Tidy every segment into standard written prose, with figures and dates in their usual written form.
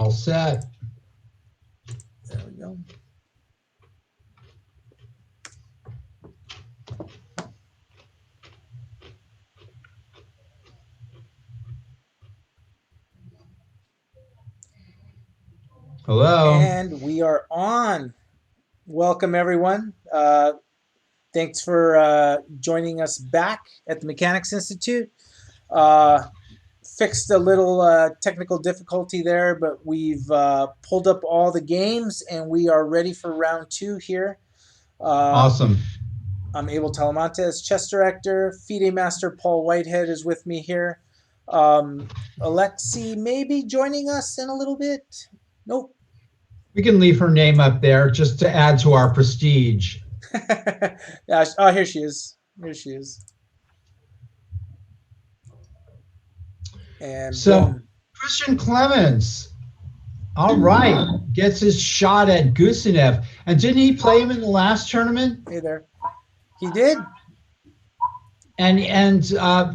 all set. There we go. Hello. And we are on. Welcome, everyone. Thanks for joining us back at the Mechanics Institute. Fixed a little technical difficulty there, but we've pulled up all the games and we are ready for round 2 here. Awesome. I'm Abel Talamante as chess director. FIDE Master Paul Whitehead is with me here. Alexi may be joining us in a little bit. Nope. We can leave her name up there just to add to our prestige. Yeah, oh, here she is. Here she is. And so, boom. Christian Clemens, all right, gets his shot at Gusenev. And didn't he play him in the last tournament? Hey there. He did. And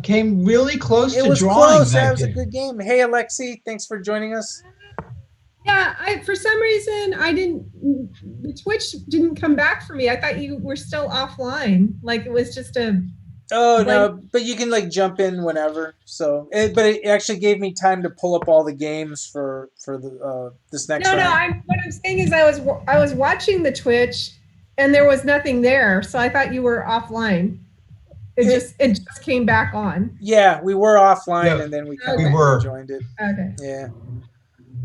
came really close to was drawing close. that That was game. a good game. Hey, Alexi, thanks for joining us. Yeah, for some reason, the Twitch didn't come back for me. I thought you were still offline. Like it was just a... Oh, no, but you can like jump in whenever. So, but it actually gave me time to pull up all the games for the this next round. No, what I'm saying is I was watching the Twitch and there was nothing there. So I thought you were offline. It just came back on. Yeah, we were offline and then we kind of joined it. Okay. Yeah.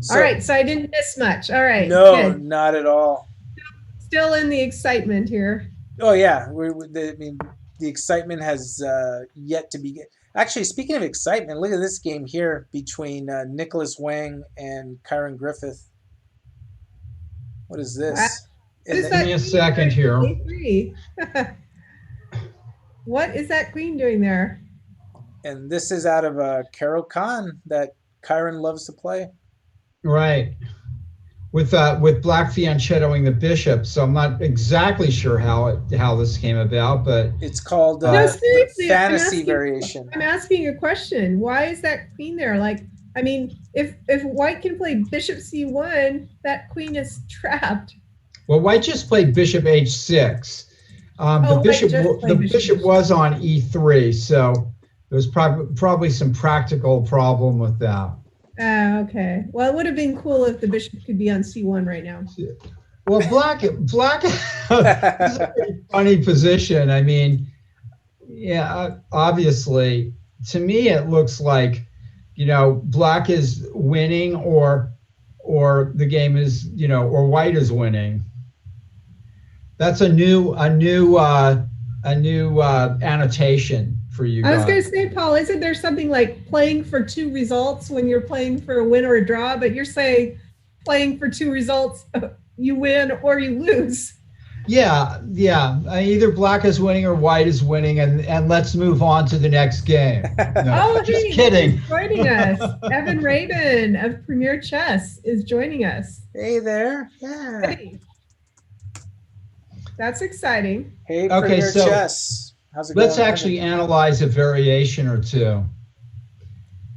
So, all right, so I didn't miss much. All right. No, good. Not at all. Still in the excitement here. Oh yeah, I mean the excitement has yet to begin. Actually, speaking of excitement, look at this game here between Nicholas Wang and Kyron Griffith. What is this? Give me a second here. What is that queen doing there? And this is out of Caro Kann that Kyron loves to play. Right. With black fianchettoing the bishop, so I'm not exactly sure how this came about, but it's called fantasy variation. I'm asking a question. Why is that queen there? Like, I mean, if white can play bishop c1, that queen is trapped. Well, white just played bishop h6. The bishop was on e3, so there's probably some practical problem with that. Okay. Well, it would have been cool if the bishop could be on c1 right now. Well, black is a pretty funny position. I mean, yeah, obviously, to me, it looks like, black is winning or the game is, or white is winning. That's a new annotation for you guys. I was going to say, Paul, isn't there something like playing for 2 results when you're playing for a win or a draw? But you're saying playing for 2 results, you win or you lose. Yeah. Either black is winning or white is winning, and let's move on to the next game. No, just kidding. Joining us, Evan Rabin of Premier Chess is joining us. Hey there. Yeah. Hey. That's exciting. Hey, Premier Chess. How's it going? Let's actually analyze a variation or two.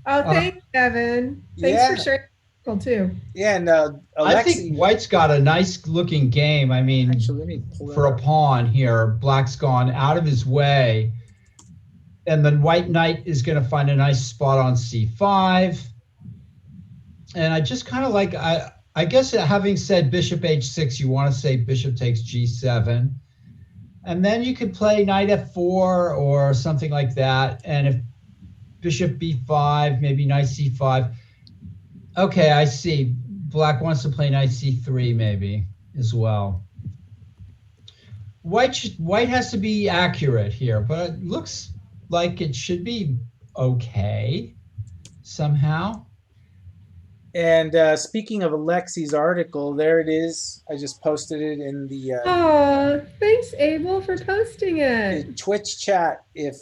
Oh, thanks, Evan. Thanks for sharing too. Yeah, and Alexi, I think white's got a nice looking game. I mean, actually, let me pull for a pawn here, black's gone out of his way, and then white knight is going to find a nice spot on c5. And I just kind of like, I guess having said bishop h6, you want to say bishop takes g7. And then you could play knight f4 or something like that. And if bishop b5, maybe knight c5. Okay, I see. Black wants to play knight c3 maybe as well. White has to be accurate here, but it looks like it should be okay somehow. And speaking of Alexi's article, there it is. I just posted it in the oh, thanks, Abel, for posting it. Twitch chat. If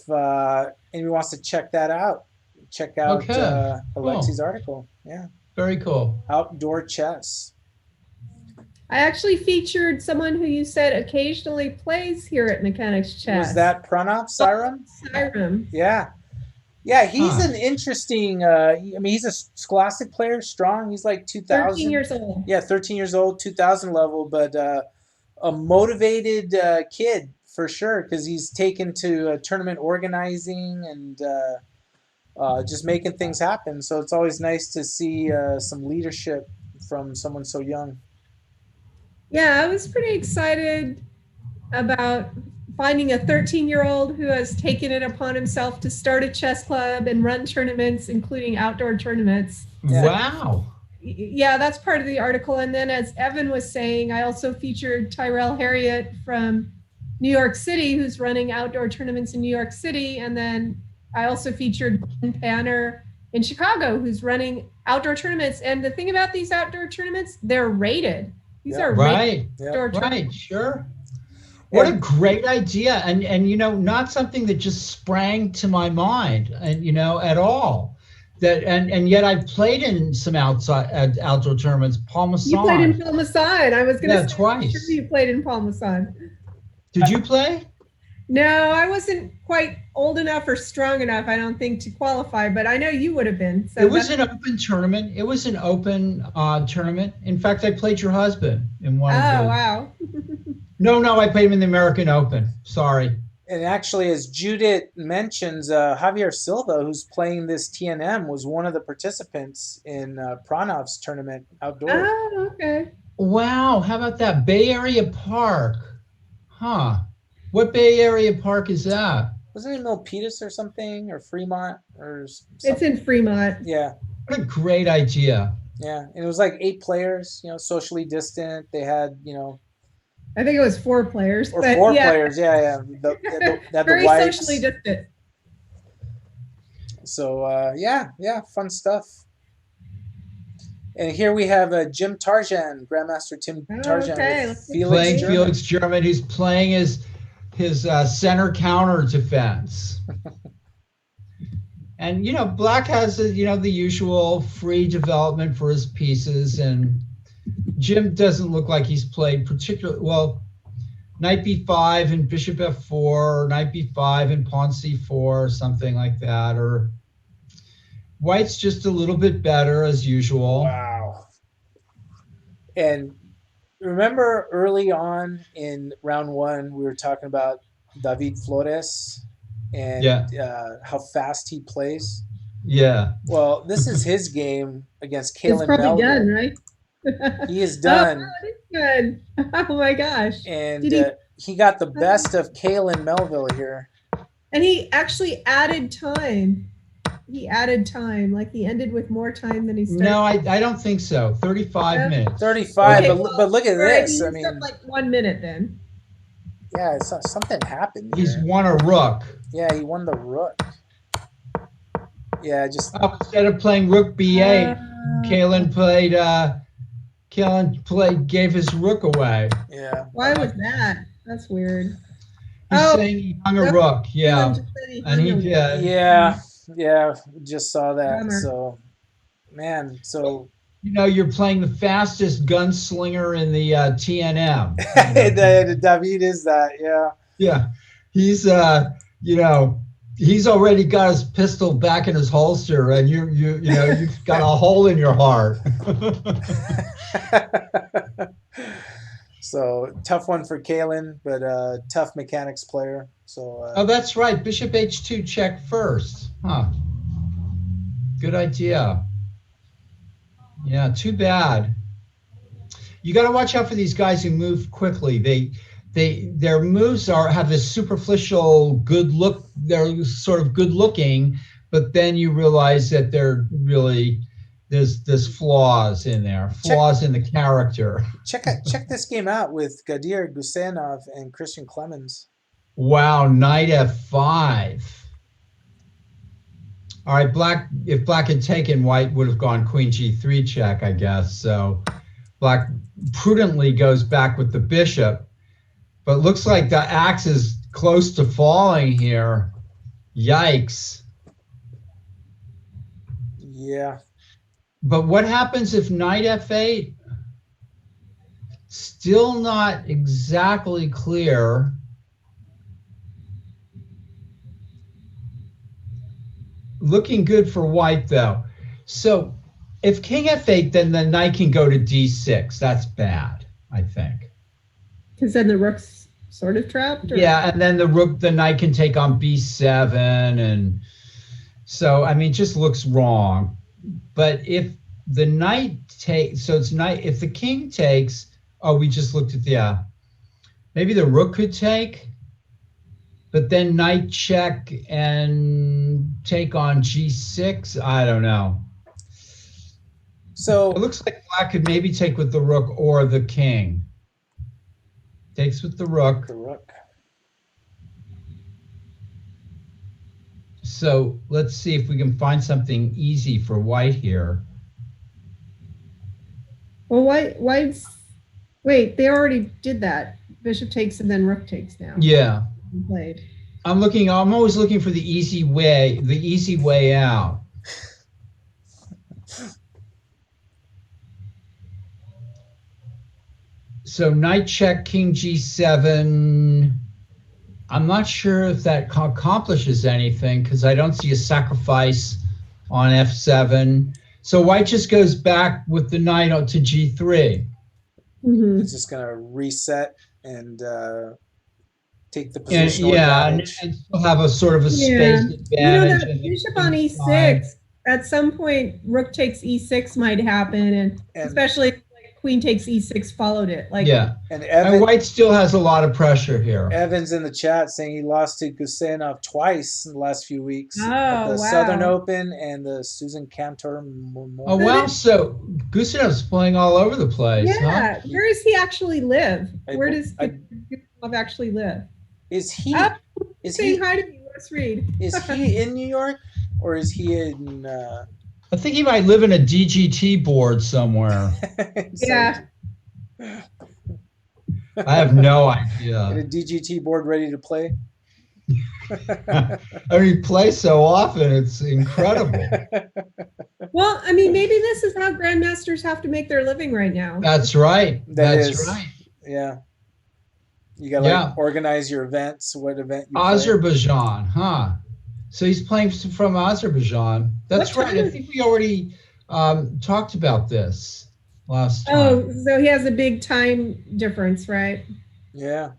anyone wants to check that out, check out Alexi's article. Yeah. Very cool. Outdoor chess. I actually featured someone who you said occasionally plays here at Mechanics Chess. Was that Pranav Sairam? Sairam. Yeah. Yeah, he's Huh. an interesting. I mean, he's a Scholastic player, strong. He's like 13 2000. years old. Yeah, 13 years old, 2000 level, but a motivated kid for sure because he's taken to tournament organizing and just making things happen. So it's always nice to see some leadership from someone so young. Yeah, I was pretty excited about finding a 13-year-old who has taken it upon himself to start a chess club and run tournaments, including outdoor tournaments. Yeah. Wow. Yeah, that's part of the article. And then, as Evan was saying, I also featured Tyrell Harriet from New York City, who's running outdoor tournaments in New York City. And then I also featured Ben Panner in Chicago, who's running outdoor tournaments. And the thing about these outdoor tournaments, they're rated. These Yeah. are Right. rated Yeah. outdoor tournaments. Right. Sure. What a And great idea. And you know, not something that just sprang to my mind and you know at all. That and yet I've played in some outdoor tournaments, Paul You played in Masson. Parmesan. I was going Yeah, to say, I'm sure twice. you played in Parmesan. Did you play? No, I wasn't quite old enough or strong enough, I don't think, to qualify, but I know you would have been. So It was an open tournament. It was an open tournament. In fact, I played your husband in one of Oh, the. wow. No, I played him in the American Open. Sorry. and actually, as Judith mentions, Javier Silva, who's playing this TNM, was one of the participants in Pranov's tournament outdoors. Oh, okay. Wow, how about that? Bay Area Park. Huh. What Bay Area Park is that? Wasn't it Milpitas or something, or Fremont, or It's something? in Fremont. Yeah, What a great idea. yeah. And it was like 8 players, socially distant. They had, I think it was 4 players, or but 4 players. Yeah. They had the very wipes. socially distant. So yeah, fun stuff. And here we have Jim Tarjan, Grandmaster Tim Oh, Tarjan okay. with Let's Felix Playing German. Felix German, who's playing his center counter defense. And you know, Black has the usual free development for his pieces, and Jim doesn't look like he's played particularly well. Knight b5 and bishop f4, or knight b5 and pawn c4, or something like that. Or White's just a little bit better as usual. Wow. And remember early on in round 1, we were talking about David Flores and how fast he plays. Yeah. Well, this is his game against It's Kalen probably Melville. done, right? He is done. Oh, it is good. Oh my gosh. And Did he got the best of Kalen Melville here. And he actually added time. He added time. Like he ended with more time than he started. No, I don't think so. 35 Yeah. minutes. 35, Okay, but look at all right, this. he I used mean, up like 1 minute then. yeah, something happened He's here. won a rook. Yeah, he won the rook. Yeah, just Oh, instead of playing rook b8, Kalen gave his rook away. yeah. Why was that? That's weird. He's saying he hung a rook. Yeah. Just said he And he hung a- did. Yeah, just saw that. Bummer. So, man, so You know, you're playing the fastest gunslinger in the TNM. You know? David is that, yeah. Yeah. He's he's already got his pistol back in his holster, and you've got a hole in your heart. So tough one for Kalen, but tough mechanics player. So Oh, that's right. Bishop h2 check first. Huh. Good idea. Yeah, too bad. You got to watch out for these guys who move quickly. Their moves have this superficial good look. They're sort of good looking, but then you realize that they're really there's flaws in there, flaws in the character. check this game out with Gadir Gusenov and Christian Clemens. Wow, knight f5. All right, if Black had taken, White would have gone queen g3 check, I guess. So Black prudently goes back with the bishop, but looks like the axe is close to falling here. Yikes. Yeah. But what happens if knight f8? Still not exactly clear. looking good for white though. So if king f8, then the knight can go to d6. That's bad, I think. Because then the rook's sort of trapped? Or? Yeah, and then the knight can take on b7, and so I mean, just looks wrong. But if the knight takes, so it's knight. If the king takes, oh, we just looked at the. Maybe the rook could take, but then knight check and take on g6. I don't know. So It looks like black could maybe take with the rook or the king. Takes with the rook. the rook. So let's see if we can find something easy for white here. Well, white's. Wait, they already did that. Bishop takes and then rook takes now. Yeah. Played. I'm always looking for the easy way out. So knight check, king g7. I'm not sure if that accomplishes anything because I don't see a sacrifice on f7. So white just goes back with the knight up to g3. Mm-hmm. It's just gonna reset and take the And, positional yeah, advantage. and still have a sort of a space advantage. You know, that and bishop on king e6, at some point, rook takes e6 might happen, and especially if, like, queen takes e6 followed it. Like, Yeah, And and white still has a lot of pressure here. Evan's in the chat saying he lost to Gusenov twice in the last few weeks at Oh, the wow. Southern Open and the Susan Cantor Memorial. Oh wow! So Gusenov's playing all over the place. yeah. Huh? Where does he actually live? Where does I- Gustav actually live? Is he Oh, is Saying he hi to me, let's read. is he in New York or is he in? I think he might live in a DGT board somewhere. Yeah. I have no In idea. a DGT board ready to play. I mean, he plays so often; it's incredible. Well, I mean, maybe this is how grandmasters have to make their living right now. That's right. That That's is. right. Yeah. You gotta Yeah. organize your events. What event you play. Azerbaijan, huh? So he's playing from Azerbaijan. That's What right. time I is think we already talked about this last time. Oh, so he has a big time difference, right? Yeah.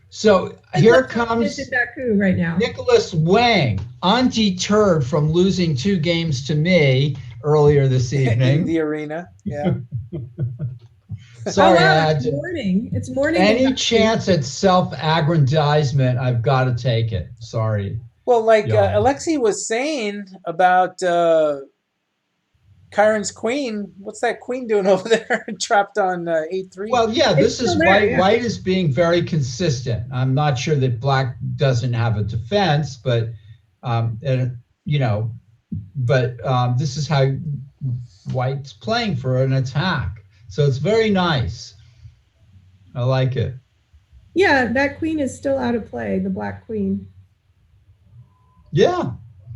So here Let's comes visit Baku right now. Nicholas Wang, undeterred from losing 2 games to me earlier this In evening. the arena. Yeah. Sorry, oh, I wow, had it's to. morning. It's morning. Any in- chance at self-aggrandizement, I've got to take it. Sorry. Well, like Yeah. Alexei was saying about Chiron's queen. What's that queen doing over there, trapped on 8-3? Well, yeah, this It's is still there, white. yeah. White is being very consistent. I'm not sure that black doesn't have a defense, but and, you know, but this is how white's playing for an attack. So it's very nice. I like it. Yeah, that queen is still out of play, the black queen. Yeah.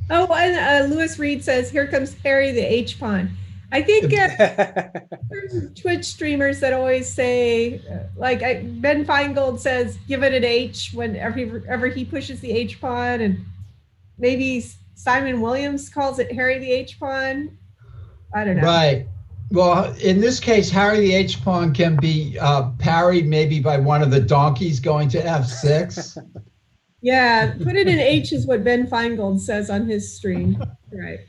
Oh, and Lewis Reed says, here comes Harry the H pawn. I think certain Twitch streamers that always say, Ben Feingold says, give it an H whenever he pushes the H pawn, and maybe Simon Williams calls it Harry the H pawn. I don't know. Right. Well, in this case, Harry the H pawn can be parried maybe by one of the donkeys going to f6. Yeah, put it in H is what Ben Feingold says on his stream. Right.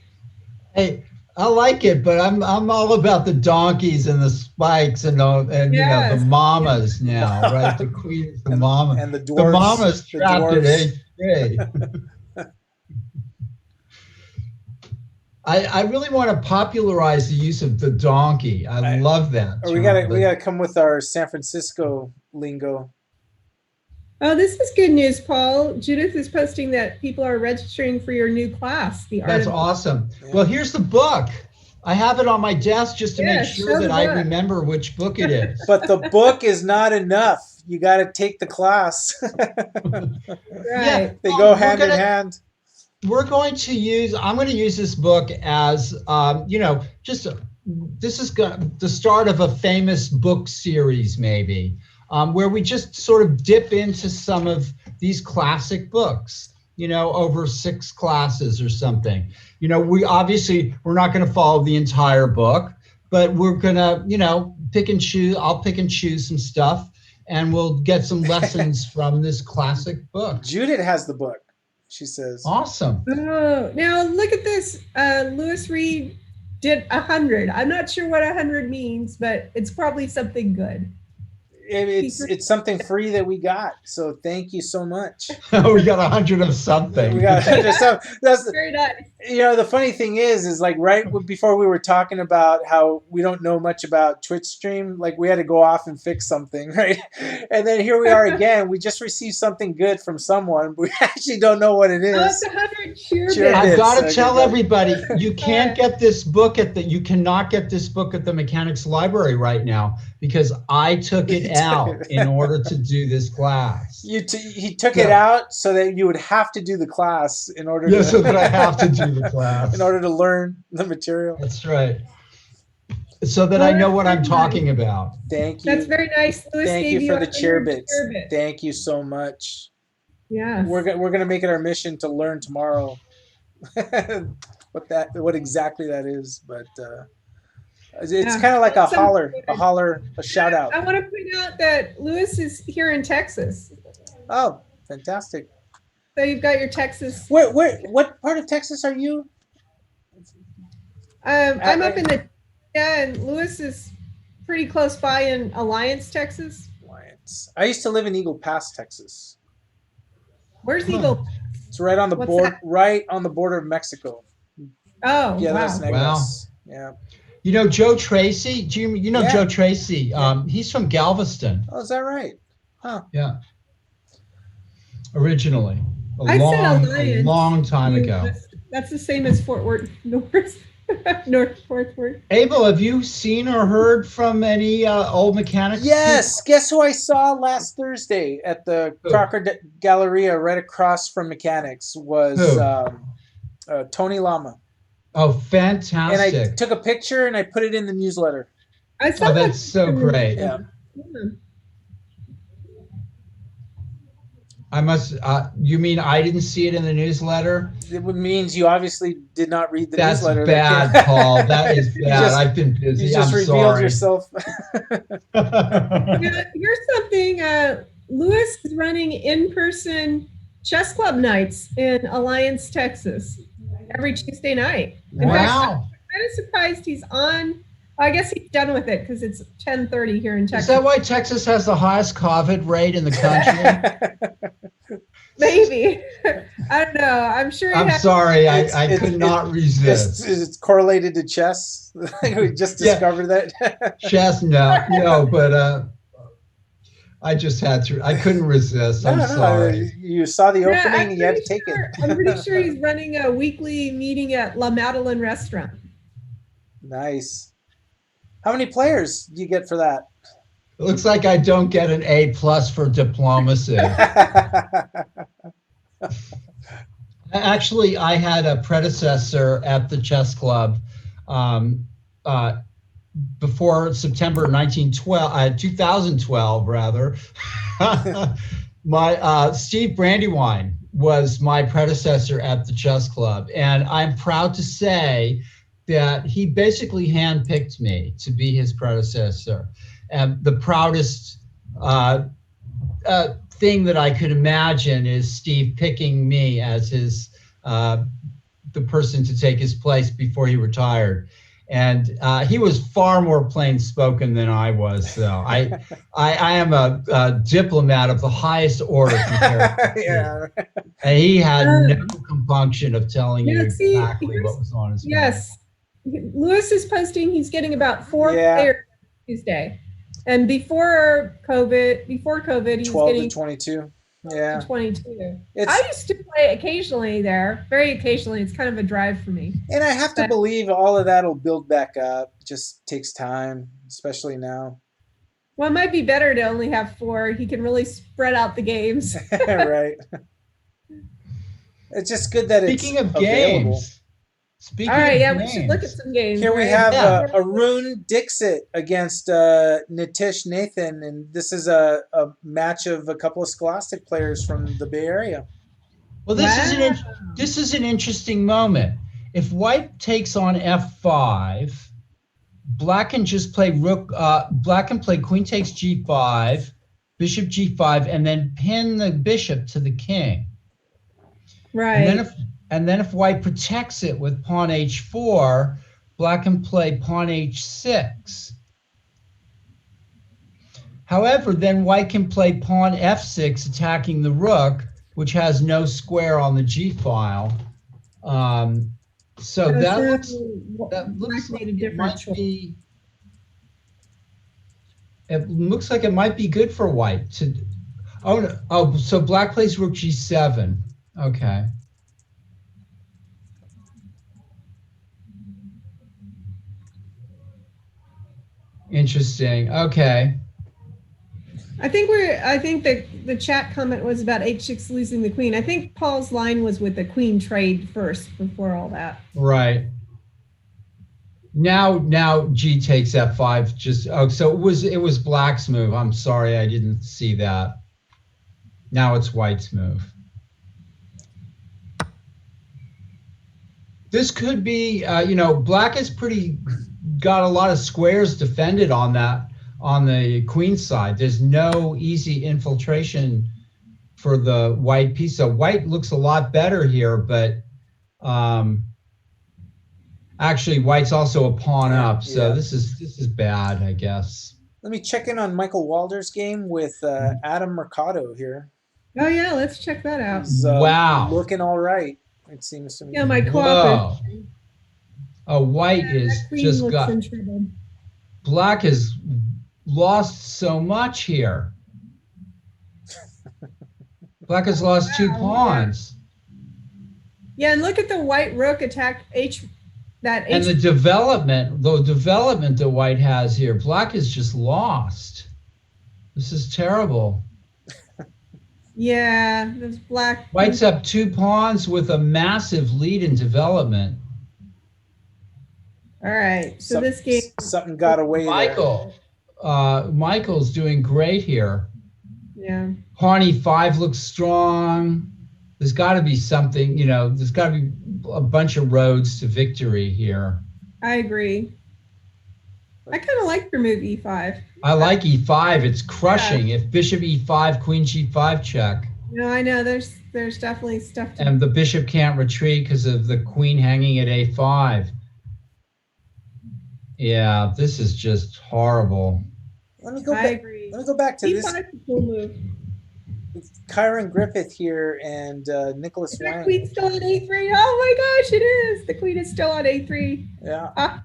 Hey, I like it, but I'm all about the donkeys and the spikes and Yes. you know, the mamas now, right? The queens, the mama, and the the dwarves. mama's the trapped at dwarves. H3. I really want to popularize the use of the donkey. I love that. Or we gotta come with our San Francisco lingo. Oh, this is good news, Paul. Judith is posting that people are registering for your new class. The Art That's of awesome. Yeah. Well, here's the book. I have it on my desk just to Yeah, make show sure the that I book. remember which book it is. But the book is not enough. You got to take the class. Right. They Well, go we're hand in gonna- hand. I'm going to use this book as, this is the start of a famous book series, maybe, where we just sort of dip into some of these classic books. over 6 classes or something. We're not going to follow the entire book, but we're going to, pick and choose. I'll pick and choose some stuff, and we'll get some lessons from this classic book. Judith has the book, she says. Awesome. Oh, now look at this. Lewis Reed did 100. I'm not sure what 100 means, but it's probably something good. It's something free that we got, so thank you so much. We got 100 of something. We got 100 of something. That's Very nice. the funny thing is like right before we were talking about how we don't know much about Twitch stream, like we had to go off and fix something, right? And then here we are again. We just received something good from someone, but we actually don't know what it is. Oh, it's 100 cheer Cheer bits. I've bits. got to Okay, tell good. everybody, you cannot get this book at the Mechanics Library right now because I took it out in order to do this class. He took it out so that you would have to do the class in order Yeah, to so that I have to do the class. in order to learn the material. That's right. So that I know what I'm talking about. Thank you. That's very nice. Lewis Thank gave you for the 100 cheer bits. cheer bits. Thank you so much. Yeah. We're gonna make it our mission to learn tomorrow what exactly that is, but it's Yeah. kind of like a Some- holler, a shout out. I want to point out that Lewis is here in Texas. Oh, fantastic! So you've got your Texas. What part of Texas are you? I'm up in the and Lewis is pretty close by in Alliance, Texas. Alliance. I used to live in Eagle Pass, Texas. Where's Huh. Eagle? It's right on the What's board, that? right on the border of Mexico. Oh, Yeah, wow. that's Wow. Negros. Yeah. Joe Tracy? Do you know Yeah. Joe Tracy? He's from Galveston. Oh, is that right? Huh. Yeah. Originally. I said Alliance. long time ago. That's the same as Fort Worth North. North Fort Worth. Abel, have you seen or heard from any old mechanics? Yes. Guess who I saw last Thursday at the Who? Crocker Galleria right across from Mechanics was Who? Tony Lama. Oh, And I fantastic. took a picture and I put it in the newsletter. I saw Oh, that. that's so great. Yeah. I must, you mean I didn't see it in the newsletter? It means you obvio's did not read the That's newsletter. bad, Paul. That is You bad. just- I've been busy. You just I'm revealed sorry. yourself. Yeah, here's something. Lewis is running in-person chess club nights in Alliance, Texas, every Tuesday night. In fact, Wow. I'm kind of surprised he's on. I guess he's done with it because it's 10:30 here in Is Texas. that why Texas has the highest COVID rate in the country? Maybe. I don't know. I'm sure he I'm has. sorry. It's- I it's- could not resist. it's correlated to chess. We just Yeah. discovered that. Chess, no, but I just had to. I couldn't resist. I'm sorry. You saw the Yeah, opening I'm and you had to pretty take sure- it. I'm pretty sure he's running a weekly meeting at La Madeleine Restaurant. Nice. How many players do you get for that? It looks like I don't get an A+ for diplomacy. Actually, I had a predecessor at the chess club before September 2012, rather. My Steve Brandywine was my predecessor at the chess club, and I'm proud to say that he basically handpicked me to be his predecessor. And the proudest thing that I could imagine is Steve picking me as his the person to take his place before he retired. And he was far more plain spoken than I was, though. I am a diplomat of the highest order compared to Yeah. Steve. And he had no compunction of telling you Yeah, see, exactly here's- what was on his mind. Yes. Lewis is posting he's getting about 4 Yeah. players Tuesday. And before COVID, he's 12 getting to 22. Yeah. 22. It's, I used to play occasionally there, very occasionally. It's kind of a drive for me. and I have to but- believe all of that will build back up. It just takes time, especially now. Well, it might be better to only have 4. He can really spread out the games. Right. It's just good that Speaking it's of available. games. Speaking All right, of yeah, games, we should look at some games. Here we right? have Yeah. Arun Dixit against Nitish Nathan, and this is a match of a couple of Scholastic players from the Bay Area. Well, this is an interesting moment. If white takes on f5, black can just play rook. Black can play queen takes g5, bishop g5, and then pin the bishop to the king. Right. And then if white protects it with pawn h4, black can play pawn h6. However, then white can play pawn f6, attacking the rook, which has no square on the g file. So that looks like it might be. It looks like it might be good for white to. So black plays rook g7. Okay. Interesting. Okay. I think the chat comment was about h6 losing the queen. I think Paul's line was with the queen trade first before all that. Right. Now g takes f5. So it was black's move. I'm sorry, I didn't see that. Now it's white's move. This could be, black has got a lot of squares defended on the queen side. There's no easy infiltration for the white piece. So white looks a lot better here, but actually white's also a pawn up. So this is bad, I guess. Let me check in on Michael Walder's game with Adam Mercado here. Oh yeah, let's check that out. He's, wow. Looking all right, it seems to me. Yeah, my co-op. Oh, white is just got. Black has lost so much here. Black has lost 2 pawns. Yeah, and look at the white rook attack H. And the development that white has here, black is just lost. This is terrible. Yeah, there's black. White's up 2 pawns with a massive lead in development. All right, so this game. Something got away there. Michael's doing great here. Yeah. Pawn e5 looks strong. There's got to be something, there's got to be a bunch of roads to victory here. I agree. I kind of like your move e5. I like e5. It's crushing. Yeah. If bishop e5, queen g5 check. No, I know. There's definitely stuff. And the bishop can't retreat because of the queen hanging at a5. Yeah, this is just horrible. Let me go back to this. E5 is a cool move. Kyron Griffith here and Nicholas Wang. The queen's still on a3. Oh my gosh, it is. The queen is still on a3. Yeah.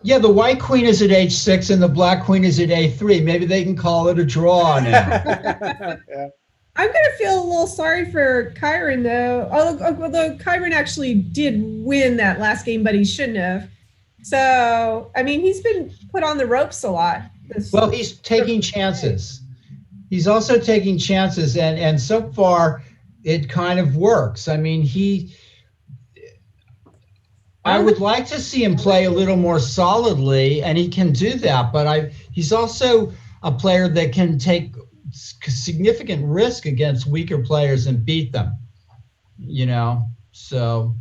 Yeah, the white queen is at h6 and the black queen is at a3. Maybe they can call it a draw now. Yeah. I'm going to feel a little sorry for Kyron, though. Although Kyron actually did win that last game, but he shouldn't have. So, I mean, he's been put on the ropes a lot. Well, he's taking chances. He's also taking chances, and so far, it kind of works. I mean, I would like to see him play a little more solidly, and he can do that, but he's also a player that can take significant risk against weaker players and beat them, so.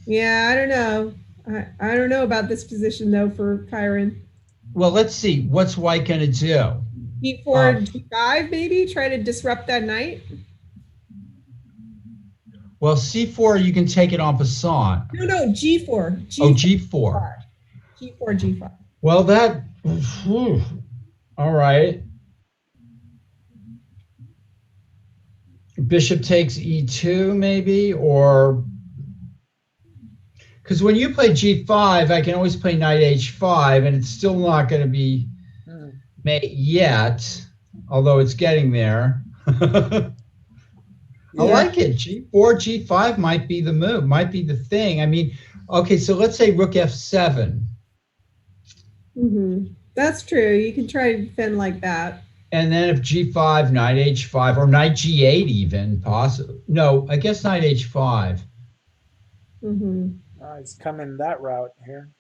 Yeah, I don't know. I don't know about this position, though, for Kyron. Well, let's see. What's white going to do? E4, G5, maybe? Try to disrupt that knight? Well, C4, you can take it en passant. No, G4. G4. G4, G5. Well, all right. Bishop takes E2, maybe, or... Because when you play G5, I can always play knight H5, and it's still not going to be mate yet, although it's getting there. I like it. G4, G5 might be the move, might be the thing. I mean, okay, so let's say rook F7. Mm-hmm. That's true. You can try to defend like that. And then if G5, knight H5, or knight G8 even, possible. No, I guess knight H5. Mm-hmm. He's coming that route here.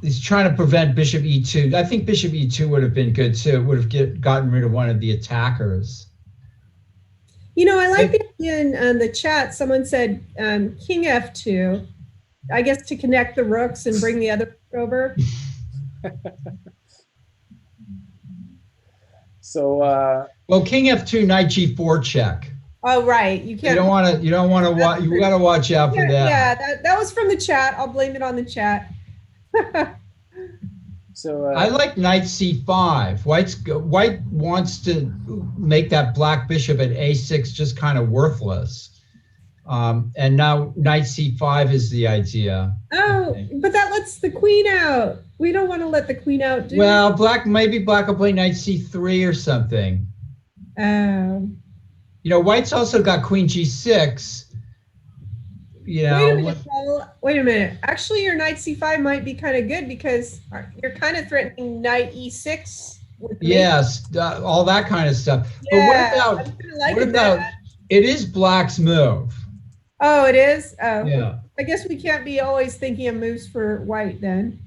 He's trying to prevent bishop E2. I think bishop E2 would have been good too. It would have gotten rid of one of the attackers. I like the idea in the chat. Someone said king f2, I guess to connect the rooks and bring the other over. So Well, king f2, knight g4 check. Oh, right. You You can't. don't want to. You don't want to watch. You got to watch out for that. Yeah, that was from the chat. I'll blame it on the chat. so I like knight c5. White wants to make that black bishop at a6 just kind of worthless. And now knight c5 is the idea. Oh, but that lets the queen out. We don't want to let the queen out, do Well, maybe black will play knight c3 or something. White's also got queen g6. Wait a minute, Paul. Wait a minute. Actually, your knight c5 might be kind of good because you're kind of threatening knight e6. Yes, all that kind of stuff. Yeah, but what about it is black's move? Oh, it is? Oh. Yeah. I guess we can't be always thinking of moves for white then.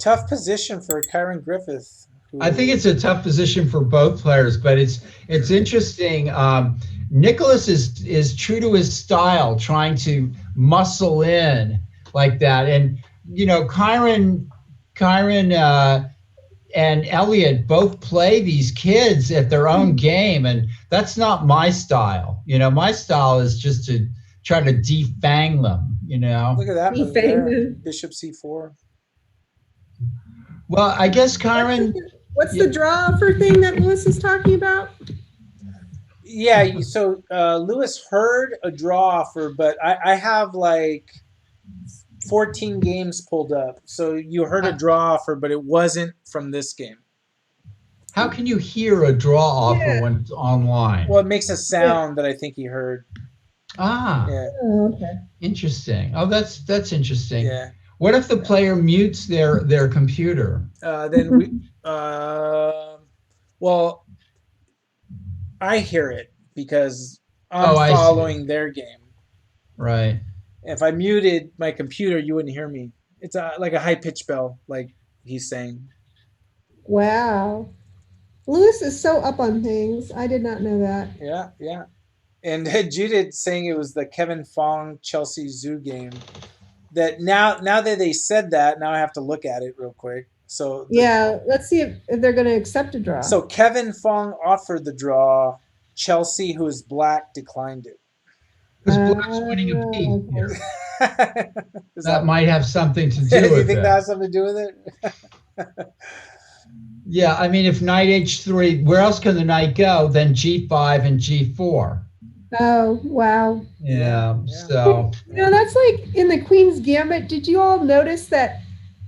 tough position for Kyron Griffith. I think it's a tough position for both players, but it's interesting. Nicholas is true to his style, trying to muscle in like that, and Kyron and Elliot both play these kids at their own game, and that's not my style. My style is just to try to defang them. Look at that move there. Bishop c4. Well, I guess Kyron. What's the draw offer thing that Lewis is talking about? Yeah, so Lewis heard a draw offer, but I have like 14 games pulled up. So you heard a draw offer, but it wasn't from this game. How can you hear a draw offer when it's online? Well, it makes a sound that I think he heard. Ah, yeah. Oh, okay. Interesting. Oh, that's interesting. Yeah. What if the player mutes their computer? Then we, well, I hear it because I'm following their game. Right. If I muted my computer, you wouldn't hear me. It's like a high pitch bell, like he's saying. Wow. Lewis is so up on things. I did not know that. Yeah, yeah. And Judith saying it was the Kevin Fong Chelsea Zoo game. That now that they said that, now I have to look at it real quick. So let's see if they're going to accept a draw. So Kevin Fong offered the draw. Chelsea, who is black, declined it. Because black's winning a piece here. That might have something to do with it. Do you think that has something to do with it? Yeah, I mean, if knight h3, where else can the knight go than g5 and g4? Oh, wow. Yeah. So. That's like in the Queen's Gambit. Did you all notice that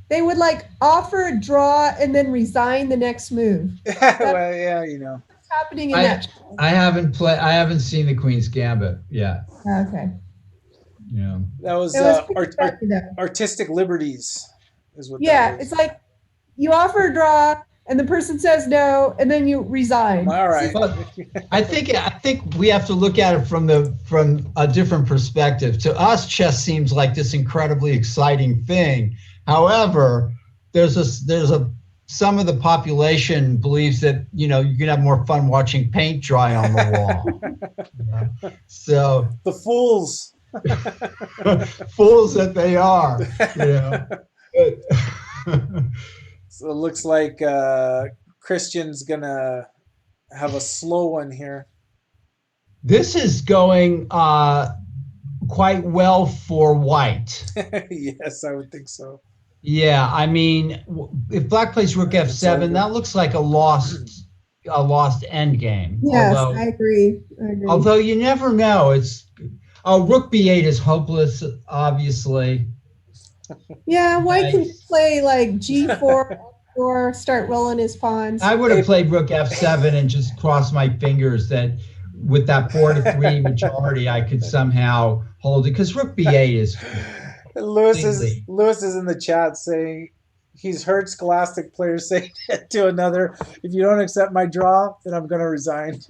they would like offer a draw and then resign the next move? Well, yeah, What's happening in that? I haven't seen the Queen's Gambit yet. Okay. Yeah. That was artistic liberties, is what. Yeah, that was. It's like you offer a draw and the person says no, and then you resign. All right. But I think we have to look at it from a different perspective. To us, chess seems like this incredibly exciting thing. However, some of the population believes that you can have more fun watching paint dry on the wall. So the fools that they are. So it looks like Christian's gonna have a slow one here. This is going quite well for white. Yes, I would think so. Yeah, I mean, if black plays rook f7, that looks like a lost end game. Yes, I agree. Although you never know. Rook b8 is hopeless, obviously. Yeah, white can play like g4 or start rolling his pawns. I would have played rook f7 and just crossed my fingers that with that 4-3 majority, I could somehow hold it, because rook b8 is. Lewis is in the chat saying he's heard Scholastic players say to another, "If you don't accept my draw, then I'm going to resign."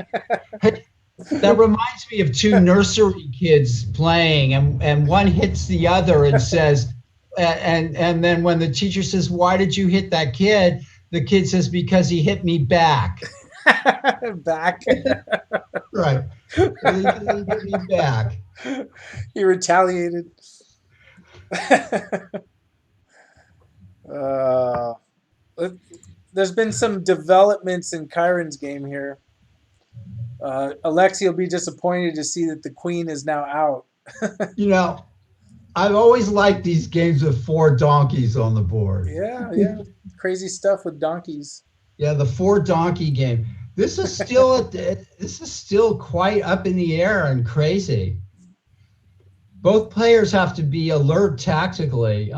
That reminds me of two nursery kids playing, and one hits the other and says, and then when the teacher says, "Why did you hit that kid?" the kid says, "Because he hit me back." Back. Right. He hit me back. He retaliated. uh, there's been some developments in Kyron's game here. Alexi will be disappointed to see that the queen is now out. You know, I've always liked these games with 4 donkeys on the board. Yeah. Crazy stuff with donkeys. Yeah, the 4 donkey game. This is still quite up in the air and crazy. Both players have to be alert tactically.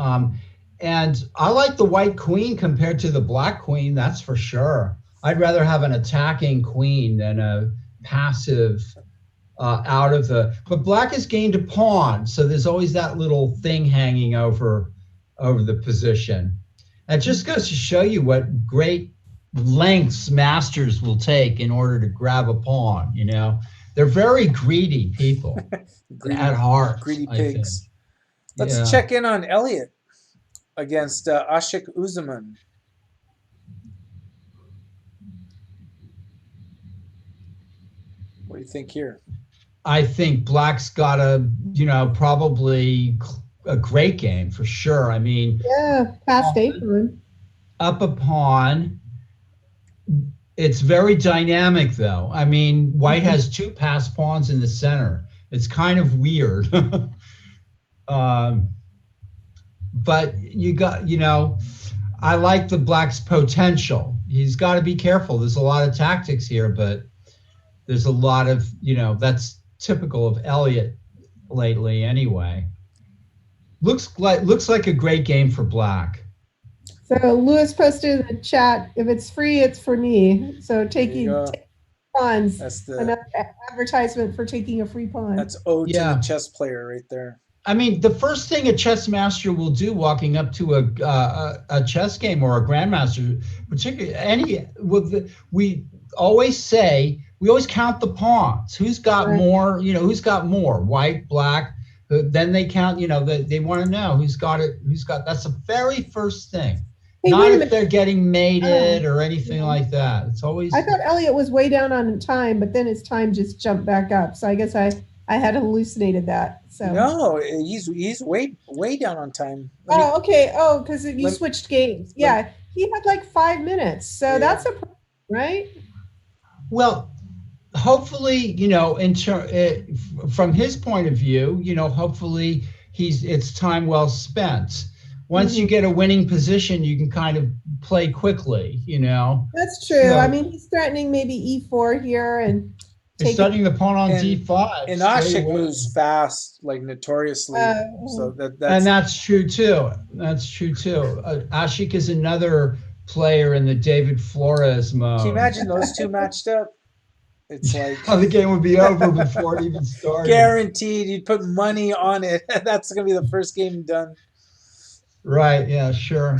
And I like the white queen compared to the black queen, that's for sure. I'd rather have an attacking queen than a passive out of the. But black has gained a pawn, so there's always that little thing hanging over the position. That just goes to show you what great lengths masters will take in order to grab a pawn. You know, they're very greedy people at heart. Greedy I think. pigs. Let's Yeah. check in on Elliot against Ashik Uzaman. What do you think here? I think black's got probably a great game for sure. I mean, Yeah, past April. up a pawn. It's very dynamic, though. I mean, white has 2 passed pawns in the center. It's kind of weird. But I like the black's potential. He's got to be careful. There's a lot of tactics here, but there's a lot of, that's typical of Elliot lately anyway. Looks like a great game for black. So Lewis posted in the chat, if it's free, it's for me. So taking pawns, That's the another advertisement for taking a free pawn. that's ode to the chess player right there. I mean, the first thing a chess master will do walking up to a chess game or a grandmaster, particularly we always count the pawns. Who's got more? Who's got more? White, black. Then they count. They want to know who's got it. That's the very first thing. Hey, Not wait a if minute. they're getting mated or anything like that. It's always. I thought Elliot was way down on time, but then his time just jumped back up. So I guess I had hallucinated that. So No, he's way down on time. Oh, okay. Oh, because you Let- switched games. Yeah, he had like 5 minutes. So Yeah. that's a problem, right? Well, hopefully, from his point of view, hopefully it's time well spent. Once you get a winning position, you can kind of play quickly, That's true. So- I mean, he's threatening maybe E4 here and He's starting the pawn on And- D5. And straight Ashik away. moves fast, like notoriously. So And that's that's true too. Ashik is another player in the David Flores mode. can you imagine those two matched up? It's like How the game would be over before it even started. guaranteed. You'd put money on it. That's gonna be the first game done. Right? Yeah, sure.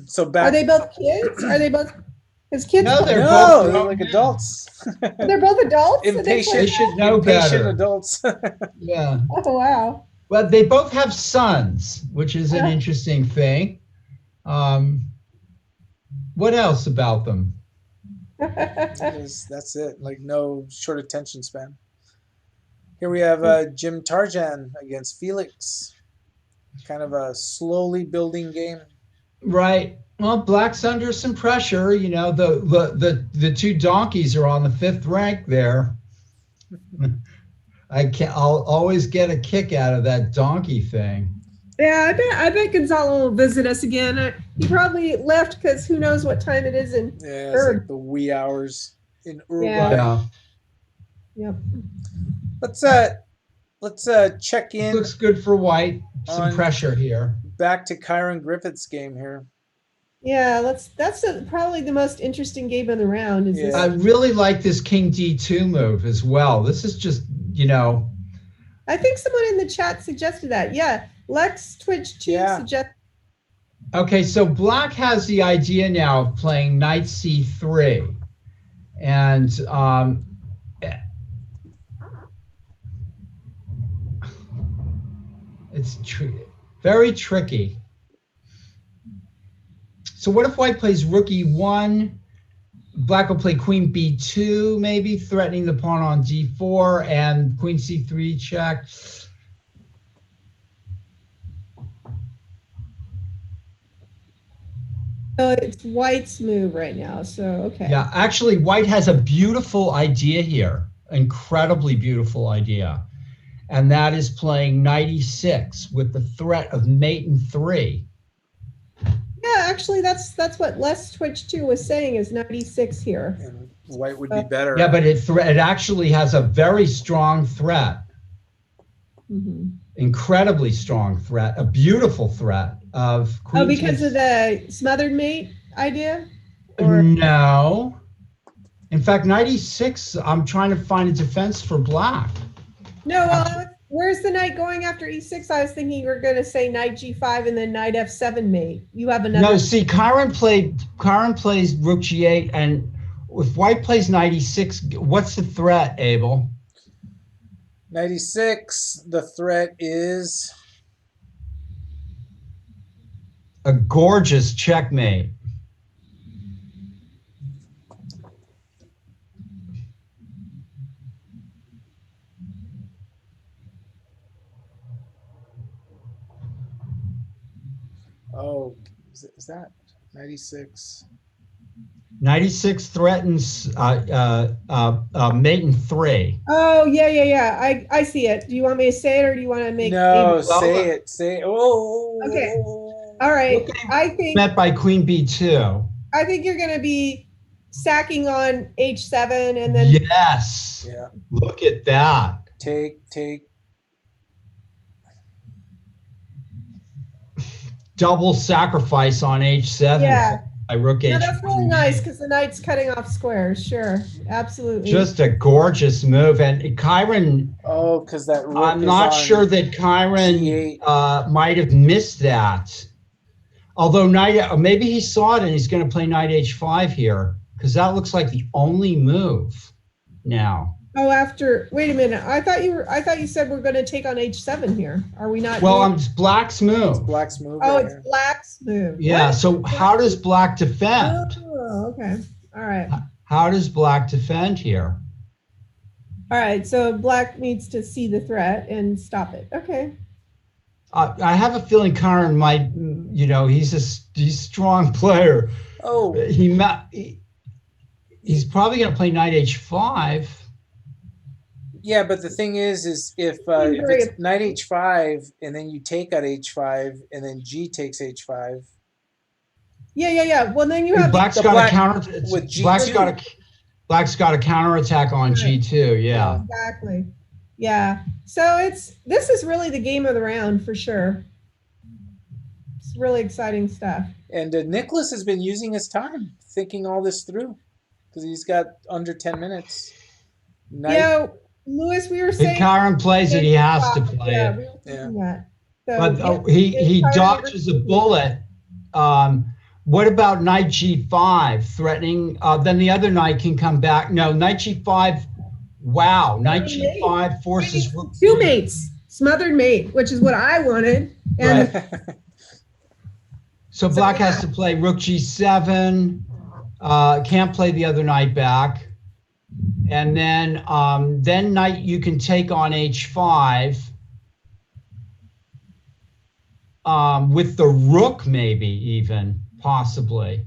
So are back. they both kids? Are they both his kids? No, they're No, both they're grown like men. adults. They're both adults. and they Impatient. play They should that? know Impatient better. adults. Yeah. Oh wow. Well, they both have sons, which is an Yeah. interesting thing. What else about them? That's it. Like no short attention span. Here we have Jim Tarjan against Felix. Kind of a slowly building game. Right. Well, black's under some pressure. The 2 donkeys are on the 5th rank there. I'll always get a kick out of that donkey thing. Yeah, I bet Gonzalo will visit us again. He probably left because who knows what time it is in. Yeah, it's Sure. like the wee hours in Uruguay. Yeah. Yeah. Yep. Let's check in Looks good for white. Some On- pressure here. back to Kyron Griffith's game here. Yeah, that's probably the most interesting game of the round. Is this? I really like this King D2 move as well. This is just, I think someone in the chat suggested that. Yeah, Lex Twitch 2 Yeah. suggested. Okay, so black has the idea now of playing knight c3. And it's very tricky. So what if white plays rook e1? Black will play queen b2, maybe threatening the pawn on d4, and queen c3 check. So it's white's move right now. So, okay. Yeah, actually, white has a beautiful idea here, incredibly beautiful idea. And that is playing knight e6 with the threat of mate in 3. Yeah, actually, that's what Les Twitch 2 was saying is 96 here. And white would be better. Yeah, but it actually has a very strong threat, incredibly strong threat, a beautiful threat of queen. Oh, because of the smothered mate idea? No. In fact, knight e6, I'm trying to find a defense for black. No, well, where's the knight going after e6? I was thinking you were going to say knight g5 and then knight f7 mate. You have another. No, see, Kyron plays rook g8, and if white plays knight e6, what's the threat, Abel? 96, the threat is A gorgeous checkmate. oh, is that 96? 96 threatens mate in 3. Oh, yeah. I see it. Do you want me to say it or do you want to make No, Abel- say it. Say it. Oh. Okay. All right. I think Met by queen b2. I think you're going to be sacking on h7 and then Yes. Yeah. Look at that. Take. Double sacrifice on h7. Yeah. By rook No, h. that's really nice because the knight's cutting off squares. Sure, absolutely. Just a gorgeous move. And Kyron, Oh, because that rook I'm is not on sure that Kyron G8. might have missed that. Although maybe he saw it and he's going to play knight h5 here because that looks like the only move now. Oh, wait a minute. I thought you said we're going to take on h7 here. Are we not? Well, it's black's move. Black's move. Oh, right it's here. black's move. Yeah. What? So how does black defend? Oh, okay. All right. How does black defend here? All right. So black needs to see the threat and stop it. Okay. I have a feeling Kyron might, he's a strong player. Oh, He's probably going to play knight h5. yeah, but the thing is if it's knight h5 and then you take out h5 and then G takes h5. Yeah. Well, then you have Black's the got black a counter. with G2. Black's got a counterattack on g2. Yeah. Exactly. Yeah. So this is really the game of the round for sure. It's really exciting stuff. And Nicholas has been using his time thinking all this through because he's got under 10 minutes. Louis, we were If saying Kyron plays it, he has to play yeah, it. we were thinking that. But So, he Kyron dodges a bullet. What about knight g5 threatening? Then the other knight can come back. No, knight g5. Wow, knight g5 forces rook. two mates, smothered mate, which is what I wanted. And Right. So black has to play rook g7. Can't play the other knight back. And then knight you can take on h5 with the rook, maybe even possibly.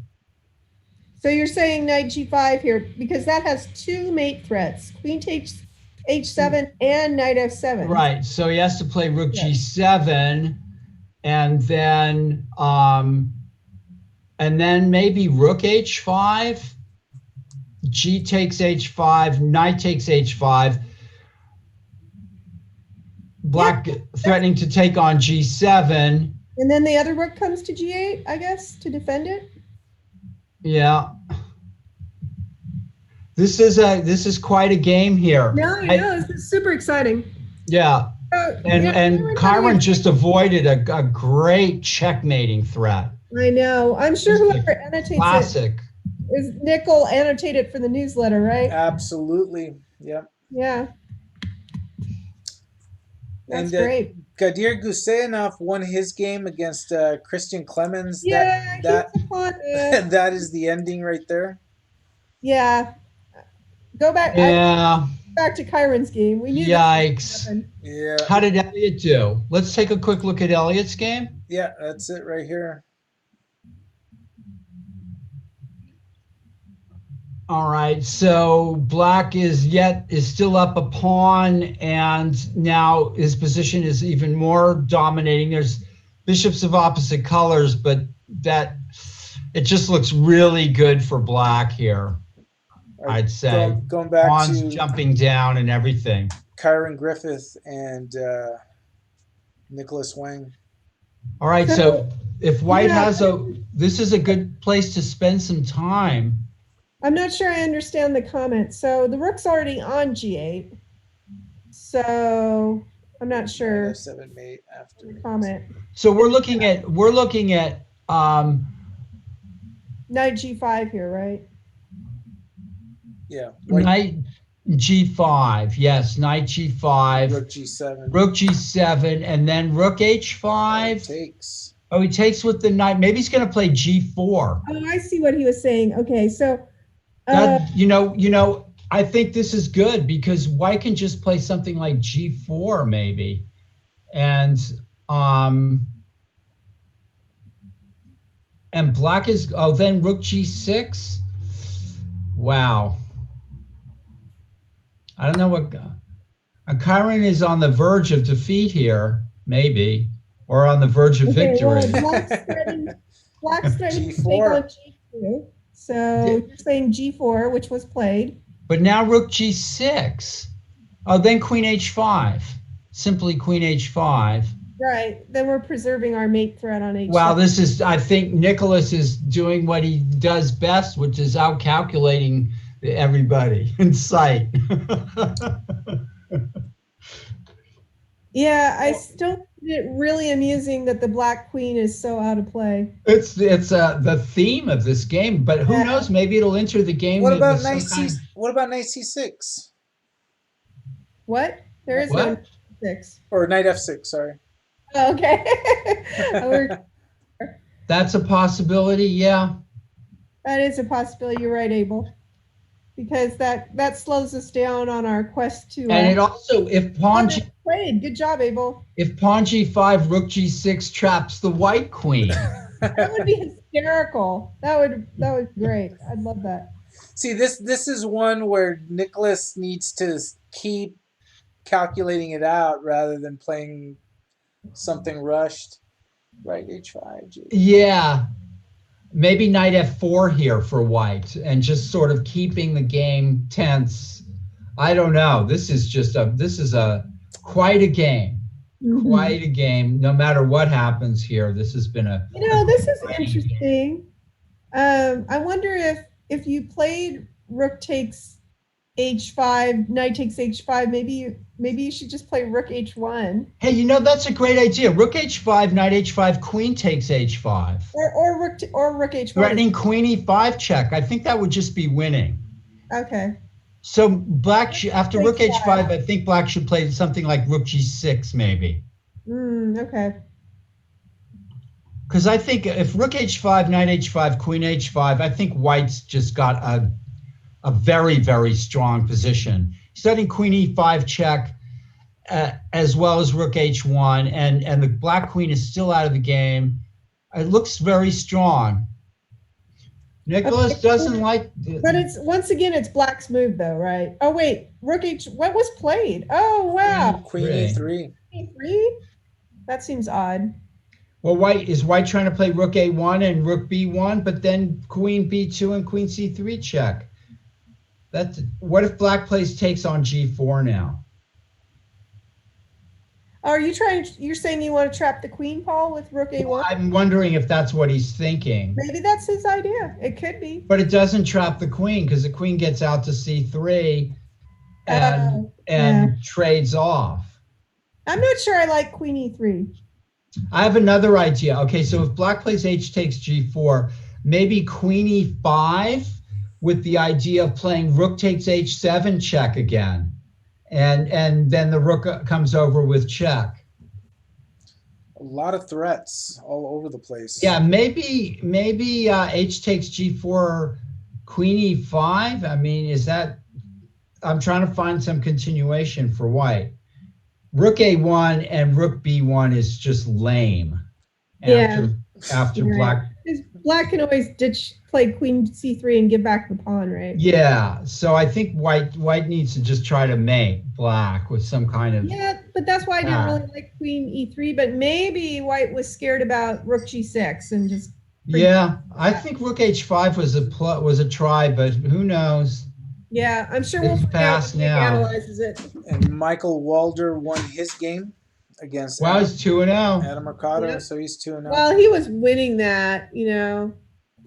so you're saying knight g5 here because that has two mate threats: queen takes h7 and knight f7. Right. So he has to play rook g7, and then maybe rook h5. G takes h5, knight takes h5. Black threatening to take on g7. And then the other rook comes to g8, I guess, to defend it. Yeah. This is quite a game here. No, I know. This is super exciting. Yeah. And Kyron just avoided a great checkmating threat. I know. I'm sure whoever annotates Classic. it is Nick will annotate it for the newsletter, right? Absolutely. Yeah. Yeah. That's And, great. Kadir Guseyanov won his game against Christian Clemens. Yeah, That he's upon. that is the ending right there. Yeah, go back. Yeah. Back to Kyron's game. We knew this was Yikes. gonna happen. Yeah, How did Elliot do? Let's take a quick look at Elliot's game. yeah, that's it right here. All right, so black is still up a pawn, and now his position is even more dominating. There's bishops of opposite colors, but it just looks really good for black here. I'd say Going back pawns to jumping down and everything. Kyron Griffith and Nicholas Wang. All right, so if white Yeah. this is a good place to spend some time. I'm not sure I understand the comment. So the rook's already on g8. So I'm not sure F7 mate after the comment. So we're looking at Knight g5 here, right? yeah. knight g5. Yes, knight g5. Rook G7. Rook g7, and then rook h5. Takes. Oh, he takes with the knight. Maybe he's going to play g4. Oh, I see what he was saying. Okay, so That, I think this is good because white can just play something like g4 maybe, and black is then rook g6. Wow. I don't know what. Kyron is on the verge of defeat here, maybe, or on the verge of victory. Well, black's starting to take G4. on g2. So you're saying g4, which was played. But now rook g6. Oh, then queen h5. Simply queen h5. Right. Then we're preserving our mate threat on h7. Wow, I think Nicholas is doing what he does best, which is out calculating everybody in sight. Yeah, I still find it really amusing that the black queen is so out of play. It's the theme of this game, but who Yeah. knows? Maybe it'll enter the game. What with about some knight C? kind- What about knight C6 What? There is What? no 6. or knight F6? Sorry. Oh, okay. That's a possibility. Yeah. That is a possibility. You're right, Abel. Because that slows us down on our quest to. And it also, if pawn played. Good job, Abel. g5, rook g6 traps the white queen. That would be hysterical. That would be great. I'd love that. See, this is one where Nicholas needs to keep calculating it out rather than playing something rushed. Right, H5. G. Yeah. Maybe knight f4 here for white and just sort of keeping the game tense. I don't know. This is quite a game. Mhm. Quite a game. No matter what happens here, this has been a. This is interesting. I wonder if you played rook takes h5, knight takes h5, maybe you should just play rook h1. Hey, that's a great idea. Rook h5, knight h5, queen takes h5. Or rook h1. Threatening queen e5 check. I think that would just be winning. Okay. So black, after rook h5, I think black should play something like rook g6 maybe. Okay. Because I think if rook h5, knight h5, queen h5, I think white's just got a very, very strong position. Studying queen e5 check, as well as rook h1, and the black queen is still out of the game. It looks very strong. Nicholas doesn't like. But it's black's move though, right? Oh wait, rook h. What was played? Oh wow. Queen E3. E3? That seems odd. Well, white trying to play rook a1 and rook b1, but then queen b2 and queen c3 check. What if black plays takes on g4 now? Are you you're saying you want to trap the queen, Paul, with rook a1? Well, I'm wondering if that's what he's thinking. Maybe that's his idea. It could be. But it doesn't trap the queen because the queen gets out to c3 and trades off. I'm not sure I like queen e3. I have another idea. Okay, so if black plays h takes g4, maybe queen e5 with the idea of playing rook takes h7 check again. And then the rook comes over with check. A lot of threats all over the place. Yeah, maybe H takes G4, Queen E5. I mean, is that? I'm trying to find some continuation for White. Rook A1 and Rook B1 is just lame. Yeah. After Right. Black. 'Cause Black can always play Queen C3 and give back the pawn, right? Yeah, so I think White needs to just try to mate Black with some kind of. Yeah, but that's why I didn't really like Queen E3. But maybe White was scared about Rook G6 and just. Yeah, I think Rook H5 was a try, but who knows? Yeah, I'm sure we'll It's find out past when Nick now. analyzes it. And Michael Walder won his game against Wow, he's 2-0. Adam Mercado, Yep. so he's 2-0. Well, he was winning that, in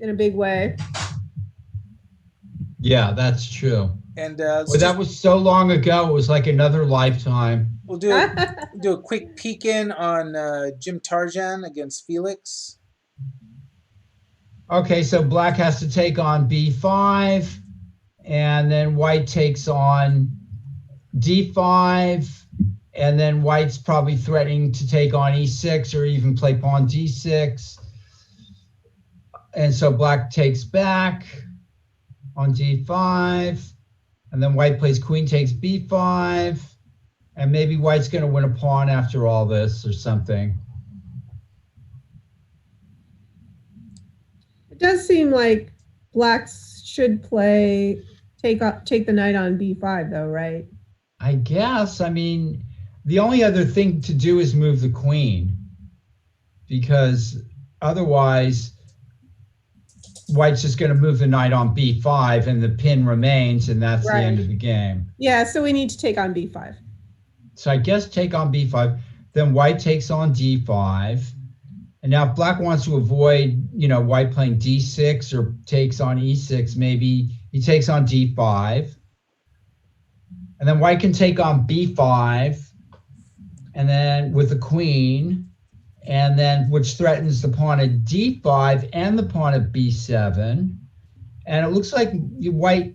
a big way. Yeah, that's true. And But that was so long ago. It was like another lifetime. we'll do a quick peek in on Jim Tarjan against Felix. Okay, so Black has to take on B5, and then White takes on D5, and then White's probably threatening to take on E6 or even play pawn D6. And so Black takes back on D5, and then White plays Queen takes B5, and maybe White's going to win a pawn after all this or something. It does seem like Black should take the knight on B5, though, right? I guess. I mean, the only other thing to do is move the queen, because otherwise White's just going to move the knight on B5 and the pin remains, and that's the end of the game. Yeah, so we need to take on B5. So I guess take on B5, then White takes on D5. And now if Black wants to avoid, White playing D6 or takes on E6, maybe he takes on D5. And then White can take on B5, and then with the queen, and then which threatens the pawn at D5 and the pawn at B7. And it looks like White,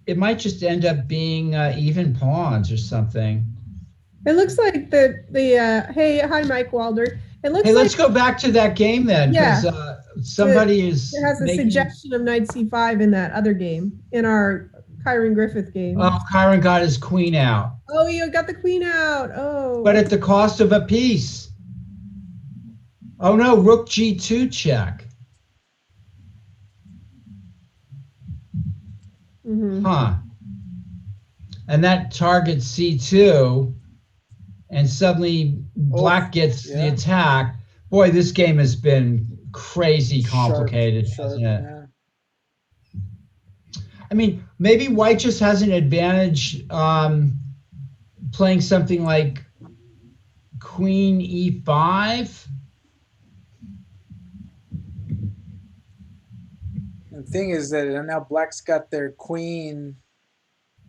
it might just end up being even pawns or something. It looks like hey, hi, Mike Walder. It looks. Hey, let's go back to that game then, because somebody is. It has a suggestion of knight C5 in that other game, in our Kyron Griffith game. Oh, Kyron got his queen out. Oh, you got the queen out. Oh. But at the cost of a piece. Oh no, Rook G2 check. Mm-hmm. Huh. And that targets C2, and suddenly Black gets the attack. Boy, this game has been crazy complicated, hasn't it? Yeah. I mean, maybe White just has an advantage playing something like Queen E5. The thing is that now Black's got their queen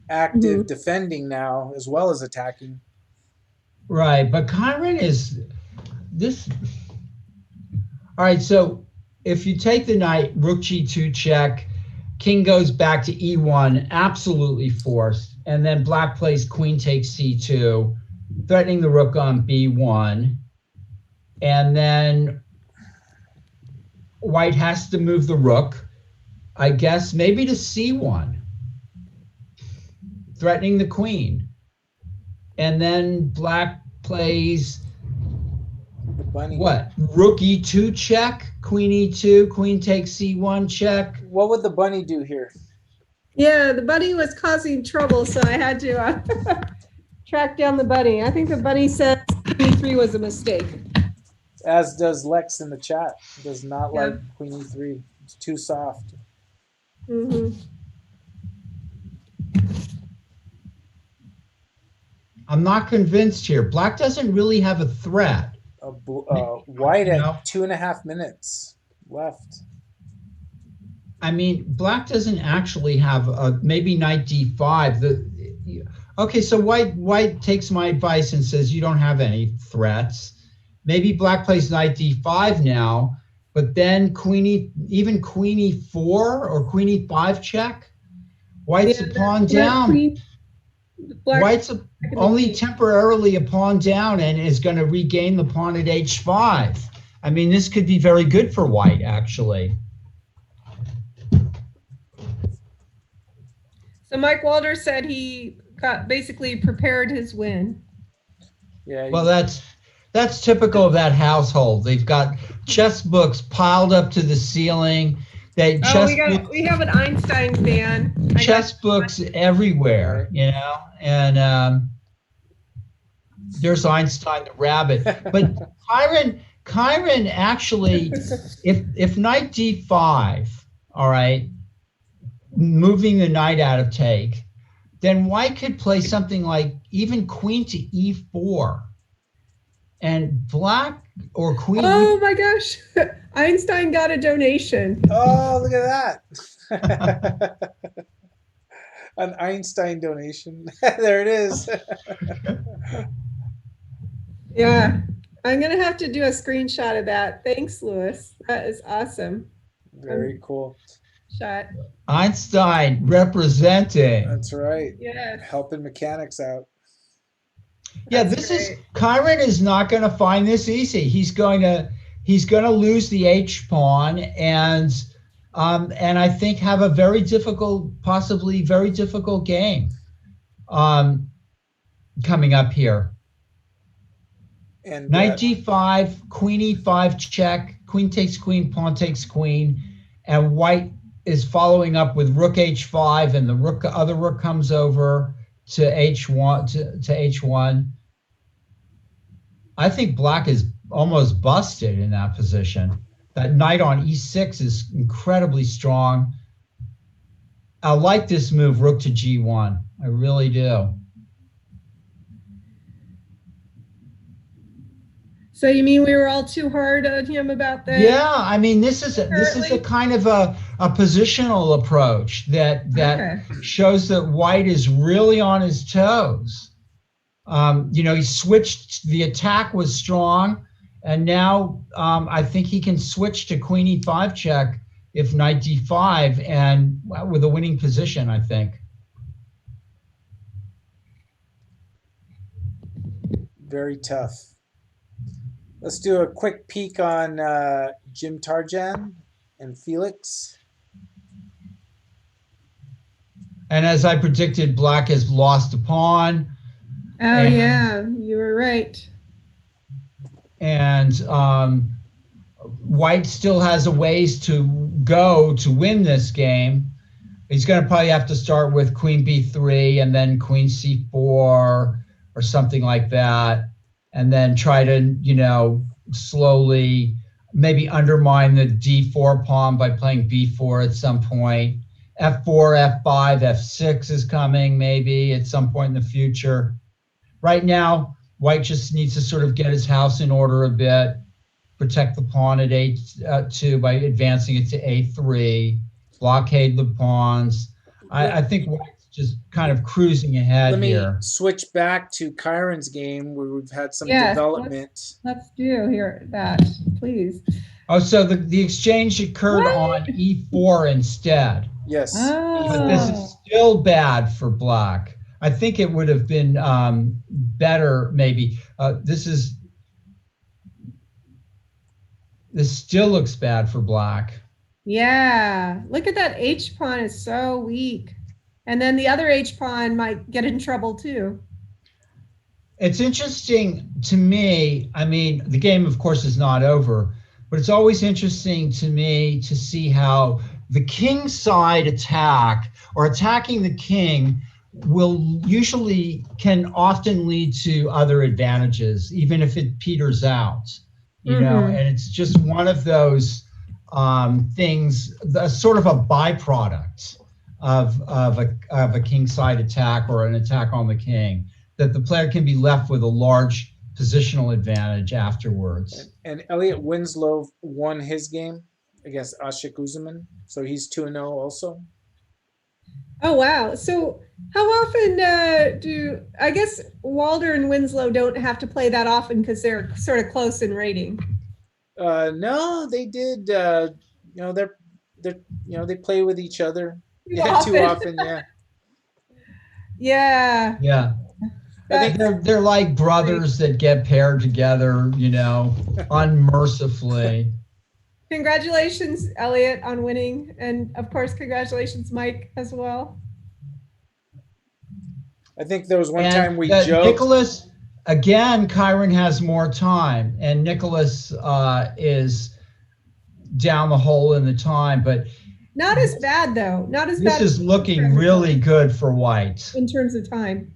active defending now as well as attacking. Right, but Kyron is this. All right, so if you take the knight, Rook G2 check, King goes back to E1, absolutely forced, and then Black plays Queen takes C2, threatening the Rook on B1, and then White has to move the Rook, I guess, maybe to C1, threatening the Queen, and then Black plays what? Rook E2 check, Queen E2, Queen takes C1 check. What would the bunny do here? Yeah, the bunny was causing trouble, so I had to track down the bunny. I think the bunny said Queen E3 was a mistake. As does Lex in the chat. Does not like Queen E3. It's too soft. Mm-hmm. I'm not convinced here. Black doesn't really have a threat. White at 2.5 minutes left. I mean, Black doesn't actually have maybe knight D5. Okay, so White takes my advice and says you don't have any threats. Maybe Black plays knight D5 now, but then even Queen E4 or Queen E5 check. White's a pawn down. Black White's in the only king. temporarily a pawn down and is going to regain the pawn at h5. I mean, this could be very good for White, actually. So Mike Walder said he got basically prepared his win. Yeah. Well, that's typical of that household. They've got chess books piled up to the ceiling. We have an Einstein fan. Chess books everywhere, you know, and there's Einstein the rabbit. But Chiron actually, if knight d5, all right, moving the knight out of take, then White could play something like even queen to e4, and Black or queen. Oh my gosh, Einstein got a donation. Oh, look at that. An Einstein donation. There it is. Yeah, I'm gonna have to do a screenshot of that. Thanks, Louis. That is awesome. Very cool. Shot. Einstein representing. That's right. Yes. Helping mechanics out. Yeah, That's Chiron is not going to find this easy. He's going to lose the H pawn and I think have a very difficult, possibly very difficult game coming up here. And Knight d5, queen e5 check, queen takes queen, pawn takes queen, and White is following up with rook h5, and the other rook comes over to h1 to h1. I think Black is almost busted in that position. That knight on e6 is incredibly strong. I like this move, rook to g1. I really do. So you mean we were all too hard on him about that? Yeah, I mean this is a kind of a positional approach that shows that White is really on his toes. You know, he switched. The attack was strong, and now I think he can switch to queen e5 check if knight d5, and with a winning position, I think. very tough. Let's do a quick peek on Jim Tarjan and Felix. And as I predicted, Black has lost a pawn. Oh, yeah, you were right. And White still has a ways to go to win this game. He's going to probably have to start with queen b3 and then queen c4 or something like that. And then try to, you know, slowly maybe undermine the d4 pawn by playing b4 at some point. f4, f5, f6 is coming maybe at some point in the future. Right now, White just needs to sort of get his house in order a bit, protect the pawn at a2 by advancing it to a3, blockade the pawns. I think White's just kind of cruising ahead here. Let me switch back to Chiron's game where we've had some development. Let's do that, please. Oh, so the exchange occurred on e4 instead. Yes. Oh. But this is still bad for Black. I think it would have been better maybe. This still looks bad for Black. Yeah, look at that H pawn is so weak. And then the other H pawn might get in trouble too. It's interesting to me. I mean, the game, of course, is not over, but it's always interesting to me to see how the king side attack or attacking the king can often lead to other advantages, even if it peters out, you know, and it's just one of those things, sort of a byproduct of a king side attack or an attack on the king, that the player can be left with a large positional advantage afterwards. And Elliot Winslow won his game against Ashik Uzman, so he's 2-0 also. Oh, wow. So how often I guess Walder and Winslow don't have to play that often because they're sort of close in rating. No, they did. You know, they play with each other. Too often. Too often, yeah. Yeah. Yeah. I think They're like brothers that get paired together, unmercifully. Congratulations, Elliot, on winning. And of course, congratulations, Mike, as well. I think there was one And time we joked. Nicholas, again, Kyron has more time, and Nicholas is down the hole in the time, but not as bad though. Not as this bad. This is looking really good for white in terms of time.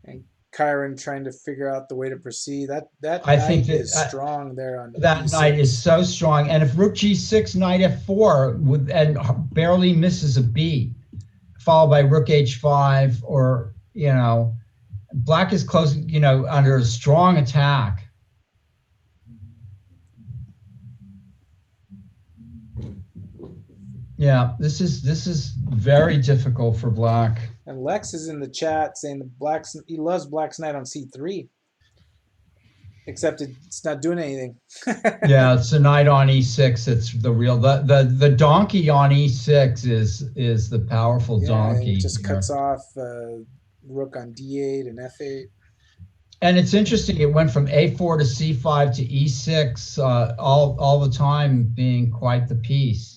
And Kyron trying to figure out the way to proceed. That I knight think that, is strong there on that E6. knight is so strong, and if rook g6, knight f4 and barely misses a beat, followed by rook h5, or black is close, under a strong attack. Yeah, this is very difficult for black. And Lex is in the chat saying he loves black's knight on c3. Except it's not doing anything. Yeah, it's a knight on e6. It's the real the donkey on e6 is the powerful donkey. It just cuts off rook on d8 and f8. And it's interesting. It went from a4 to c5 to e6, all the time being quite the piece.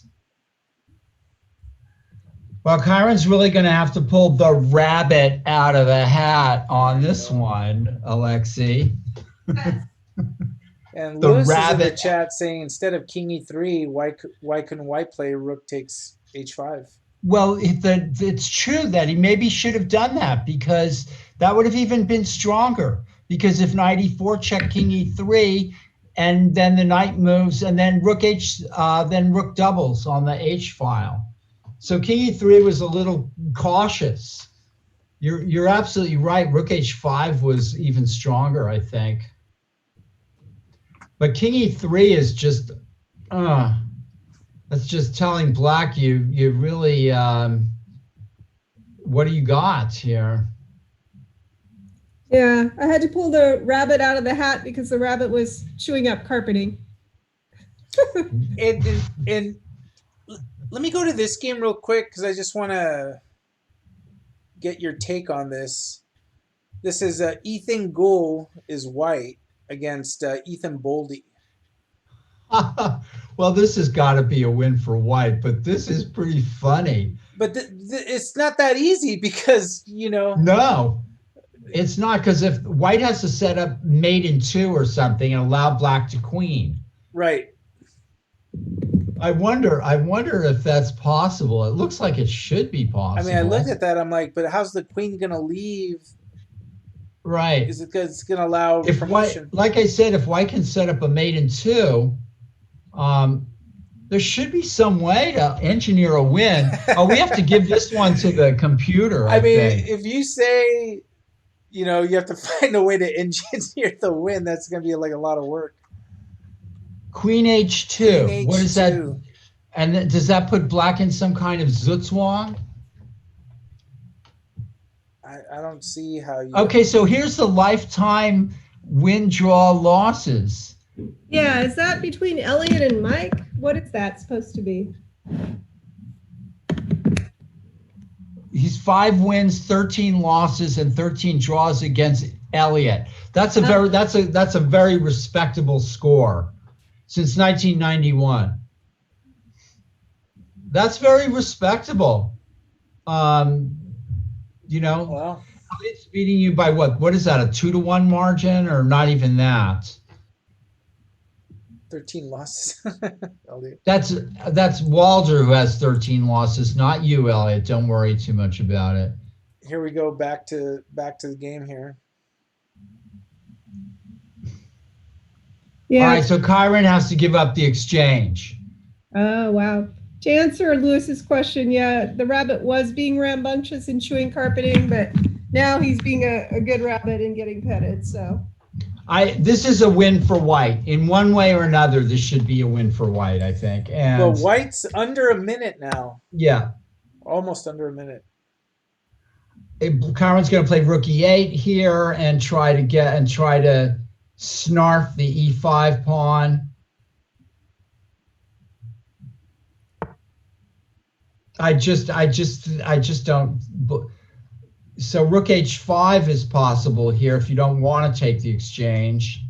Well, Kyron's really going to have to pull the rabbit out of the hat on this one, Alexei. And Lewis is in the chat saying instead of king e3, why couldn't white play rook takes h5? Well, it's true that he maybe should have done that, because that would have even been stronger. Because if knight e4 check king e3, and then the knight moves, and then then rook doubles on the h file. So king e3 was a little cautious. You're absolutely right. Rook h5 was even stronger, I think. But king e3 is just, that's just telling black you really, what do you got here? Yeah, I had to pull the rabbit out of the hat because the rabbit was chewing up carpeting. and let me go to this game real quick because I just want to get your take on this. This is Ethan Gould is white against Ethan Boldy. Well, this has got to be a win for white, but this is pretty funny. But it's not that easy because, No, it's not, because if white has to set up mate in 2 or something and allow black to queen. Right. I wonder if that's possible. It looks like it should be possible. I mean, I looked at that. I'm like, but how's the queen going to leave? Right. Is it because it's going to allow promotion? Like I said, if white can set up a mate in 2, there should be some way to engineer a win. We have to give this one to the computer. I mean, if you say, you have to find a way to engineer the win, that's going to be like a lot of work. Queen h2. What is that? And does that put black in some kind of zugzwang? I don't see how you... Okay, so here's the lifetime win, draw, losses. Yeah, is that between Elliot and Mike? What is that supposed to be? He's 5 wins, 13 losses, and 13 draws against Elliot. That's a very respectable score since 1991. That's very respectable. Wow. Elliot's beating you by what? What is that? A 2-1 margin, or not even that? 13 losses. That's Walter who has 13 losses, not you, Elliot. Don't worry too much about it. Here we go back to the game here. Yeah. All right, so Kyron has to give up the exchange. Oh, wow. To answer Lewis's question, yeah, the rabbit was being rambunctious and chewing carpeting, but now he's being a good rabbit and getting petted, so. This is a win for white. In one way or another, this should be a win for white, I think. And well, white's under a minute now. Yeah. Almost under a minute. Kyron's going to play rook e8 here and try to snarf the e5 pawn. I just don't. So rook h5 is possible here if you don't want to take the exchange.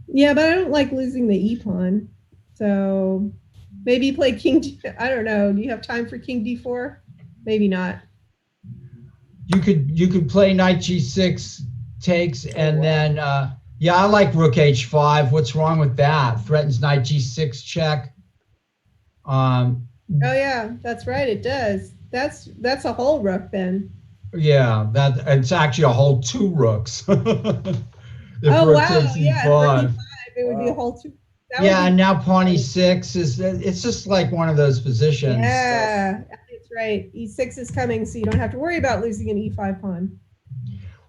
Yeah, but I don't like losing the e pawn. So maybe play king. I don't know. Do you have time for king d4? Maybe not. You could play knight g6 takes, and then yeah, I like rook h5. What's wrong with that? Threatens knight g6 check. Oh yeah, that's right. It does. That's a whole rook then. Yeah, that it's actually a whole two rooks. If Oh rook wow, takes yeah. e5. It would be a whole two. Yeah, and now pawn e6 it's just like one of those positions. Yeah, that's right. E6 is coming, so you don't have to worry about losing an e5 pawn.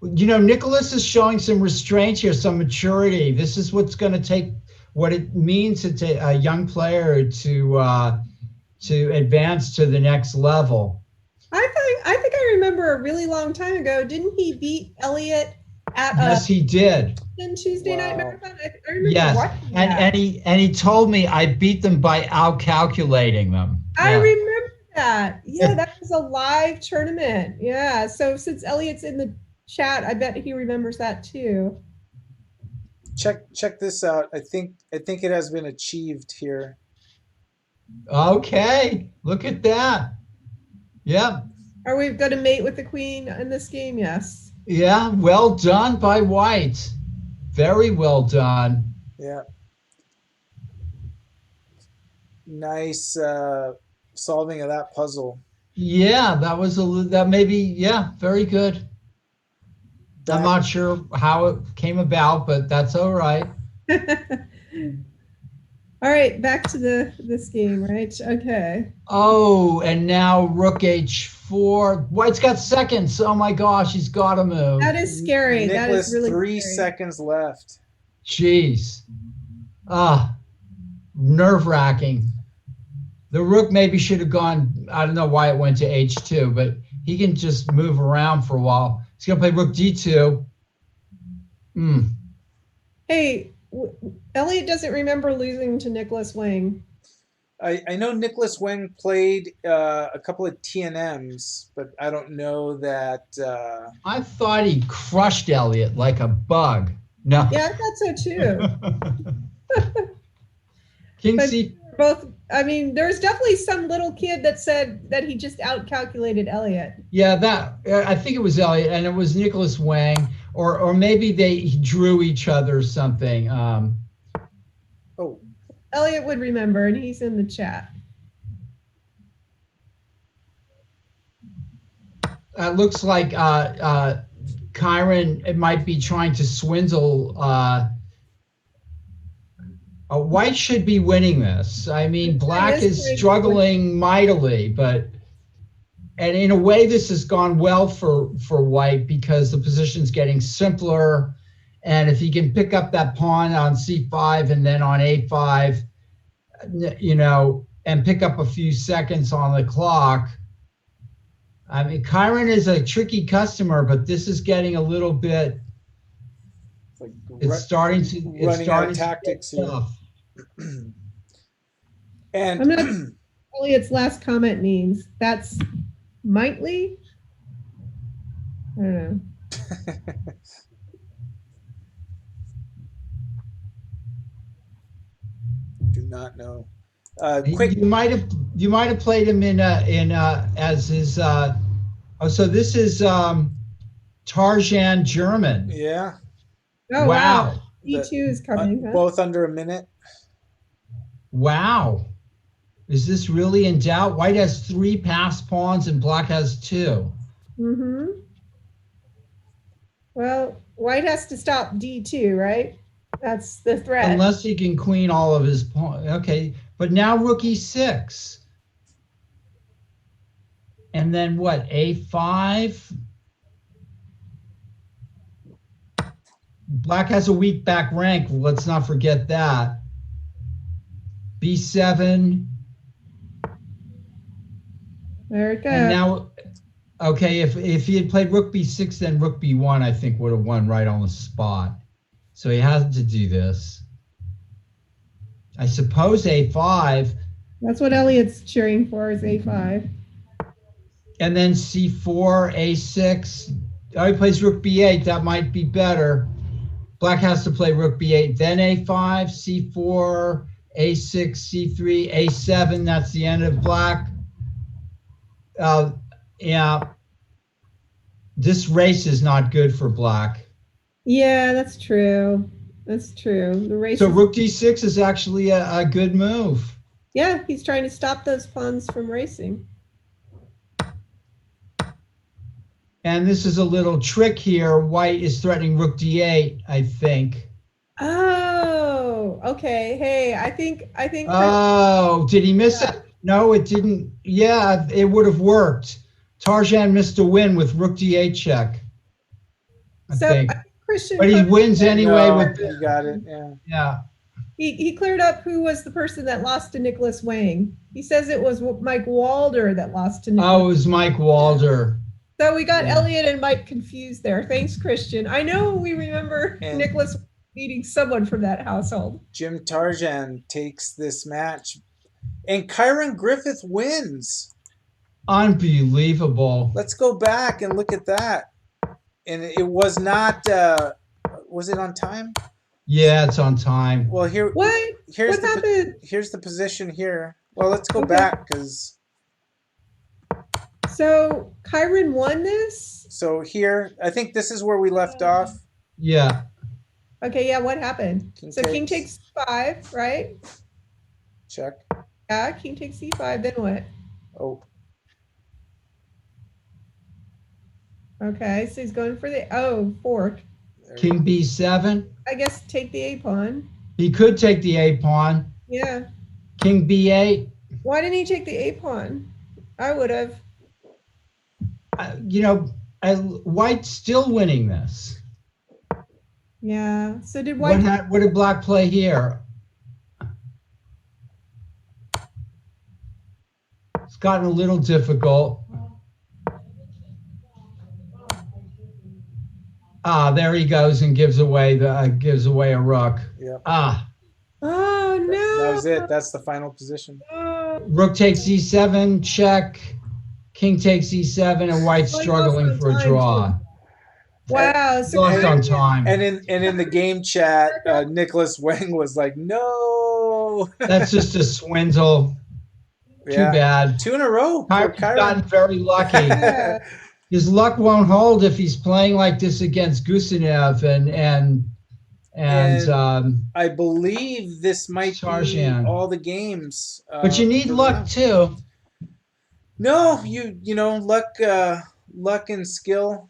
You know, Nicholas is showing some restraint here, some maturity. This is what's going to take, what it means to take a young player to advance to the next level. I think I remember a really long time ago. Didn't he beat Elliot at Yes, he did. Tuesday night Wow. marathon? I remember Yes, watching that. and he told me I beat them by out calculating them. I Yeah. remember that. Yeah, that was a live tournament. Yeah. So since Elliot's in the chat, I bet he remembers that too. Check this out. I think it has been achieved here. Okay, look at that. Yeah. Are we going to mate with the queen in this game? Yes. Yeah, well done by White. Very well done. Yeah. Nice solving of that puzzle. Yeah, that maybe, yeah, very good. I'm not sure how it came about, but that's all right. All right, back to this game, right? Okay. Oh, and now rook h4. White's got seconds. Oh my gosh, he's got to move. That is scary. Nicholas, that is really 3 scary. seconds left. Jeez. Nerve-wracking. The rook maybe should have gone, I don't know why it went to h2, but he can just move around for a while. He's going to play rook d2. Hey, Elliot doesn't remember losing to Nicholas Wang. I know Nicholas Wang played a couple of TNMs, but I don't know that. I thought he crushed Elliot like a bug. No. Yeah, I thought so too. King But c. both. I mean, there's definitely some little kid that said that he just outcalculated Elliot. Yeah, I think it was Elliot, and it was Nicholas Wang, or maybe they drew each other or something. Oh, Elliot would remember, and he's in the chat. It looks like Kyron, it might be trying to swindle. White should be winning this. I mean, Black is struggling mightily, and in a way, this has gone well for White because the position's getting simpler. And if he can pick up that pawn on c5 and then on a5, you know, and pick up a few seconds on the clock. I mean, Kyron is a tricky customer, but this is getting a little bit. It's starting to. It's starting to tactics here. And I'm not sure what Elliot's last comment means. That's mightly. I don't know. Do not know. Quick. You might have played him in as his. So this is Tarzan German. Yeah. Oh Wow. E2 is coming. Huh? Both under a minute. Wow. Is this really in doubt? White has 3 passed pawns and Black has 2. Mm-hmm. Well, White has to stop D2, right? That's the threat. Unless he can queen all of his pawns. Okay, but now rook e6. And then what, a5? Black has a weak back rank. Let's not forget that. b7. There it goes. And now, okay, if he had played rook b6, then rook b1, I think would have won right on the spot. So he had to do this. I suppose a5. That's what Elliot's cheering for is A5. And then c4, a6. Oh, he plays rook b8. That might be better. Black has to play rook b8, then a5, c4, a6, c3, a7. That's the end of black. Yeah, this race is not good for black. Yeah, that's true. That's true. The race. So rook d6 is actually a good move. Yeah, he's trying to stop those pawns from racing. And this is a little trick here. White is threatening rook d8, I think. Oh, okay. Hey, I think. Oh, did he miss it? No, it didn't. Yeah, it would have worked. Tarjan missed a win with rook d8 check, I think. Christian, But he wins anyway. No, With you got it. Yeah. Yeah. he cleared up who was the person that lost to Nicholas Wang. He says it was Mike Walder that lost to Nicholas. Oh, it was Mike Walder. So we got Yeah. Elliot and Mike confused there. Thanks, Christian. I know we remember And- Nicholas beating someone from that household. Jim Tarjan takes this match, and Kyron Griffith wins. Unbelievable. Let's go back and look at that. And it was not. Was it on time? Yeah, it's on time. Well, What? here's What the happened? here's the position here. Well, let's go Okay. back because So Kyron won this? so here I think this is where we left off. Yeah. Okay, yeah, what happened? King So king takes- takes 5, right? Check. Yeah, king takes c5, then what? Oh, Okay, so he's going for the fork. there King b7. I guess take the a pawn. He could take the a pawn. Yeah. King b8. Why didn't he take the a pawn? I would have. White's still winning this. Yeah. So did What, White? what did black play here? It's gotten a little difficult. Ah, there he goes and gives away a rook. Yep. Ah, Oh no. That was it. That's the final position. Oh, rook takes e7, check. King takes e7, and white's Well, he struggling lost for on a time, draw. wow. So Lost on Kyron- time. And in the game chat, Nicholas Wang was like, "No." That's just a swindle. Too Yeah. bad. 2 in a row for Kyron's gotten Kyron. very lucky. Yeah. His luck won't hold if he's playing like this against Gusenev and I believe this might be Tarjan. all the games. but you need for luck now. too. No, you know luck and skill.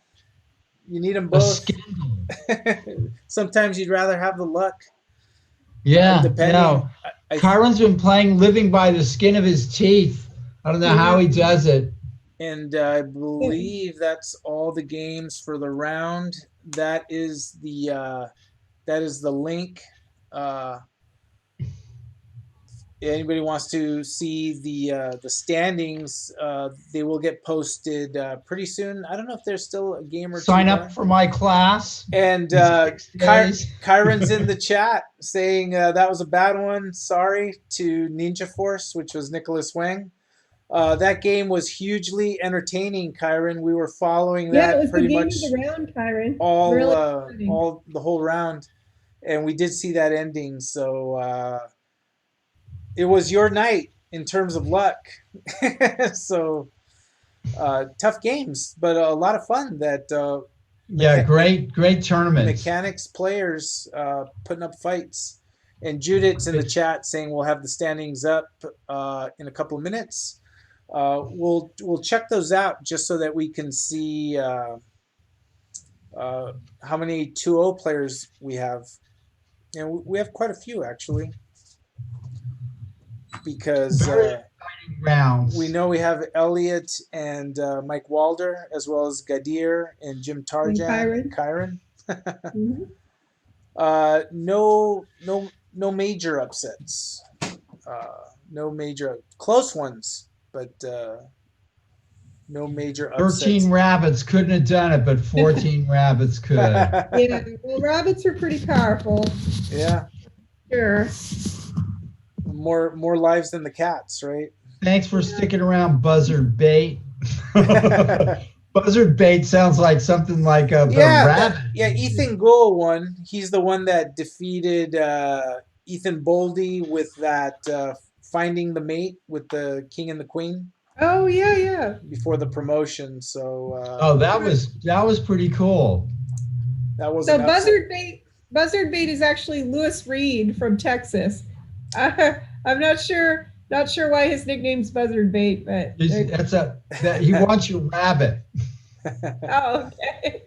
You need them A both. scandal. Sometimes you'd rather have the luck. Yeah, Depending. no. I- Kyron's been playing living by the skin of his teeth. I don't know how he does it. And I believe that's all the games for the round. That is the link. Anybody wants to see the standings? They will get posted pretty soon. I don't know if there's still a game or Sign two up left. for my class. And in 6 days. Kyron's in the chat saying that was a bad one. Sorry to Ninja Force, which was Nicholas Wang. That game was hugely entertaining, Kyron. We were following Yeah, that it was the pretty game much of the round, Kyron. all really exciting. all the whole round, and we did see that ending. So it was your night in terms of luck. So tough games, but a lot of fun. That Yeah, great tournament. mechanics players putting up fights. And Judith's in the chat saying we'll have the standings up in a couple of minutes. We'll check those out just so that we can see how many 2-0 players we have. And we have quite a few actually, because Very exciting rounds. we know we have Elliot and Mike Walder, as well as Gadir and Jim Tarjan and Kyron. Mhm. No major upsets. No major close ones, but no major upsets. 13 rabbits couldn't have done it, but 14 rabbits could. Yeah, well, rabbits are pretty powerful. Yeah. Sure. More lives than the cats, right? Thanks for sticking around, Buzzard Bait. Buzzard bait sounds like something like a rabbit. Ethan Gould won. He's the one that defeated Ethan Boldy with that finding the mate with the king and the queen Oh yeah. before the promotion. So That was pretty cool. that was So an upset. Buzzard bait is actually Lewis Reed from Texas. I'm not sure why his nickname's Buzzard Bait, but He wants your rabbit. oh, okay.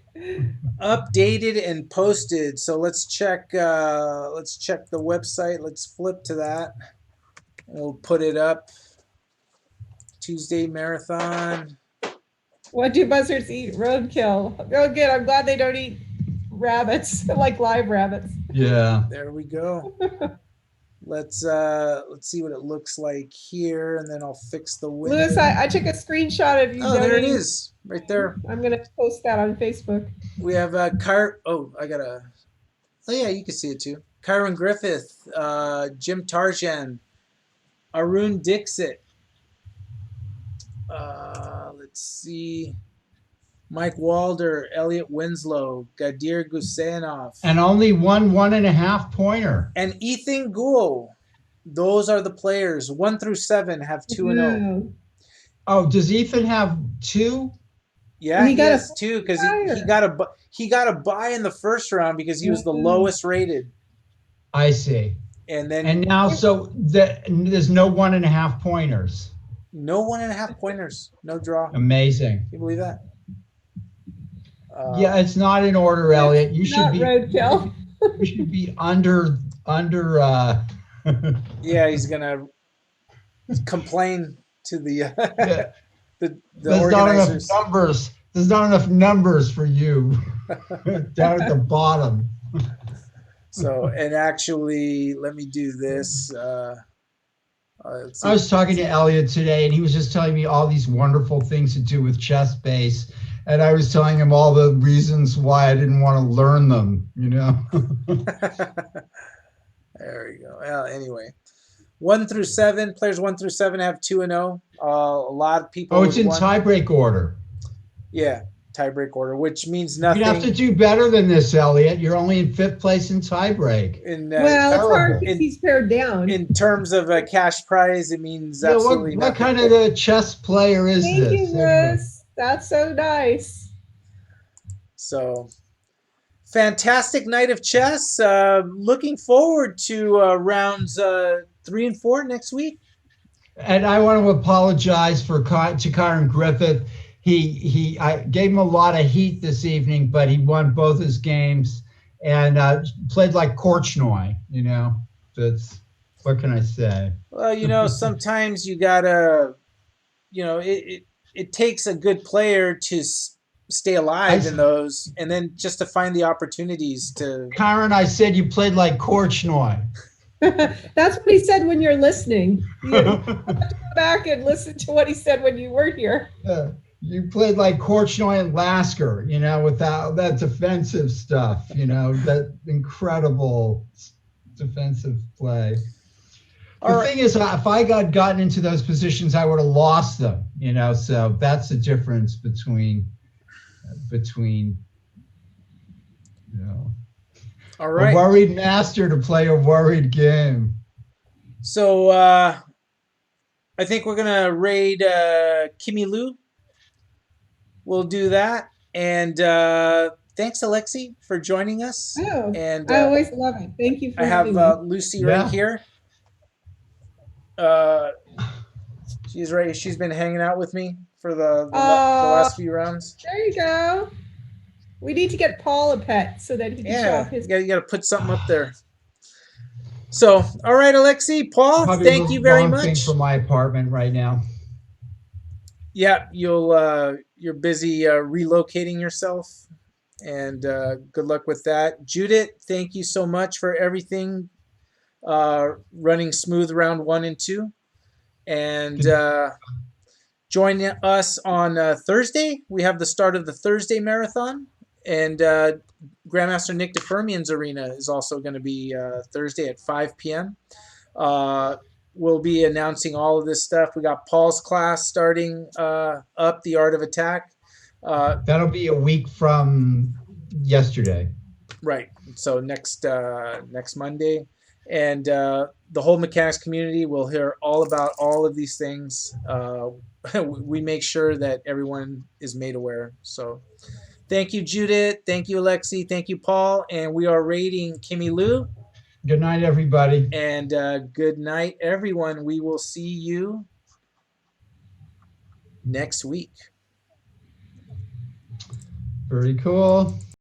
Updated and posted. So let's check the website. Let's flip to that. We'll put it up. Tuesday marathon. What do buzzards eat? Roadkill. Oh, good. I'm glad they don't eat rabbits, like live rabbits. Yeah. There we go. Let's see what it looks like here, and then I'll fix the window. Lewis, I took a screenshot of you. Oh, there it is, right there. I'm gonna post that on Facebook. We have Oh, yeah, you can see it too. Kyron Griffith, Jim Tarjan, Arun Dixit. Let's see. Mike Walder, Elliot Winslow, Gadir Gusanov. And only 1.5 pointer. And Ethan Gould. Those are the players. 1 through 7 have 2-0. Oh, does Ethan have 2? Yeah, he has 2 because he got a bye in the first round because he was the lowest rated. I see. And now there's no 1.5 pointers. No 1.5 pointers. No draw. Amazing. Can you believe that? Yeah, it's not in order, Elliot. You should be roadkill. You should be under. Yeah, he's gonna complain to the There's organizers. not enough numbers. There's not enough numbers for you down at the bottom. So, and actually, let me do this. I was talking to Elliot today, and he was just telling me all these wonderful things to do with chess base. And I was telling him all the reasons why I didn't want to learn them, There we go. Well, anyway, 1 through 7, players 1 through 7 have 2-0. A lot of people. Oh, it's in tiebreak order. Yeah, tiebreak order, which means nothing. You have to do better than this, Elliot. You're only in 5th place in tiebreak. Well, it's hard because he's pared down. In terms of a cash prize, it means absolutely what nothing. kind of a chess player is Thank this? you, Liz. That's so nice. So, fantastic night of chess. Looking forward to rounds 3 and 4 next week. And I want to apologize to Kyron Griffith. I gave him a lot of heat this evening, but he won both his games and played like Korchnoi. That's what can I say? Well, sometimes you gotta, it takes a good player to stay alive in those, and then just to find the opportunities to. Kyron, I said you played like Korchnoi. That's what he said when you're listening. You have to go back and listen to what he said when you were here. You played like Korchnoi and Lasker, without that defensive stuff, that incredible defensive play. The thing is, if I got gotten into those positions, I would have lost them, so that's the difference between All right. A worried master to play a worried game. So I think we're gonna raid Kimmy Lou. We'll do that, and thanks, Alexi, for joining us. Oh, and I always love it. Thank you for I have having me. Lucy right here. She's right. She's been hanging out with me for the last few rounds. There you go. We need to get Paul a pet so that he can show off his. You got to put something up there. So, all right, Alexi, Paul, thank you very much. Thing for my apartment right now. Yeah, you're busy relocating yourself, and good luck with that. Judith, thank you so much for everything. Running smooth round 1 and 2, and join us on Thursday. We have the start of the Thursday marathon, and Grandmaster Nick DeFermian's arena is also going to be Thursday at 5 p.m. we'll be announcing all of this stuff. We got Paul's class starting up, The Art of Attack. That'll be a week from yesterday. Right. So next Monday, and the whole mechanics community will hear all about all of these things. We make sure that everyone is made aware. So thank you, Judith. Thank you, Alexi. Thank you, Paul. And we are rating Kimmy Lou. Good night, everybody. And good night, everyone. We will see you next week. Very cool.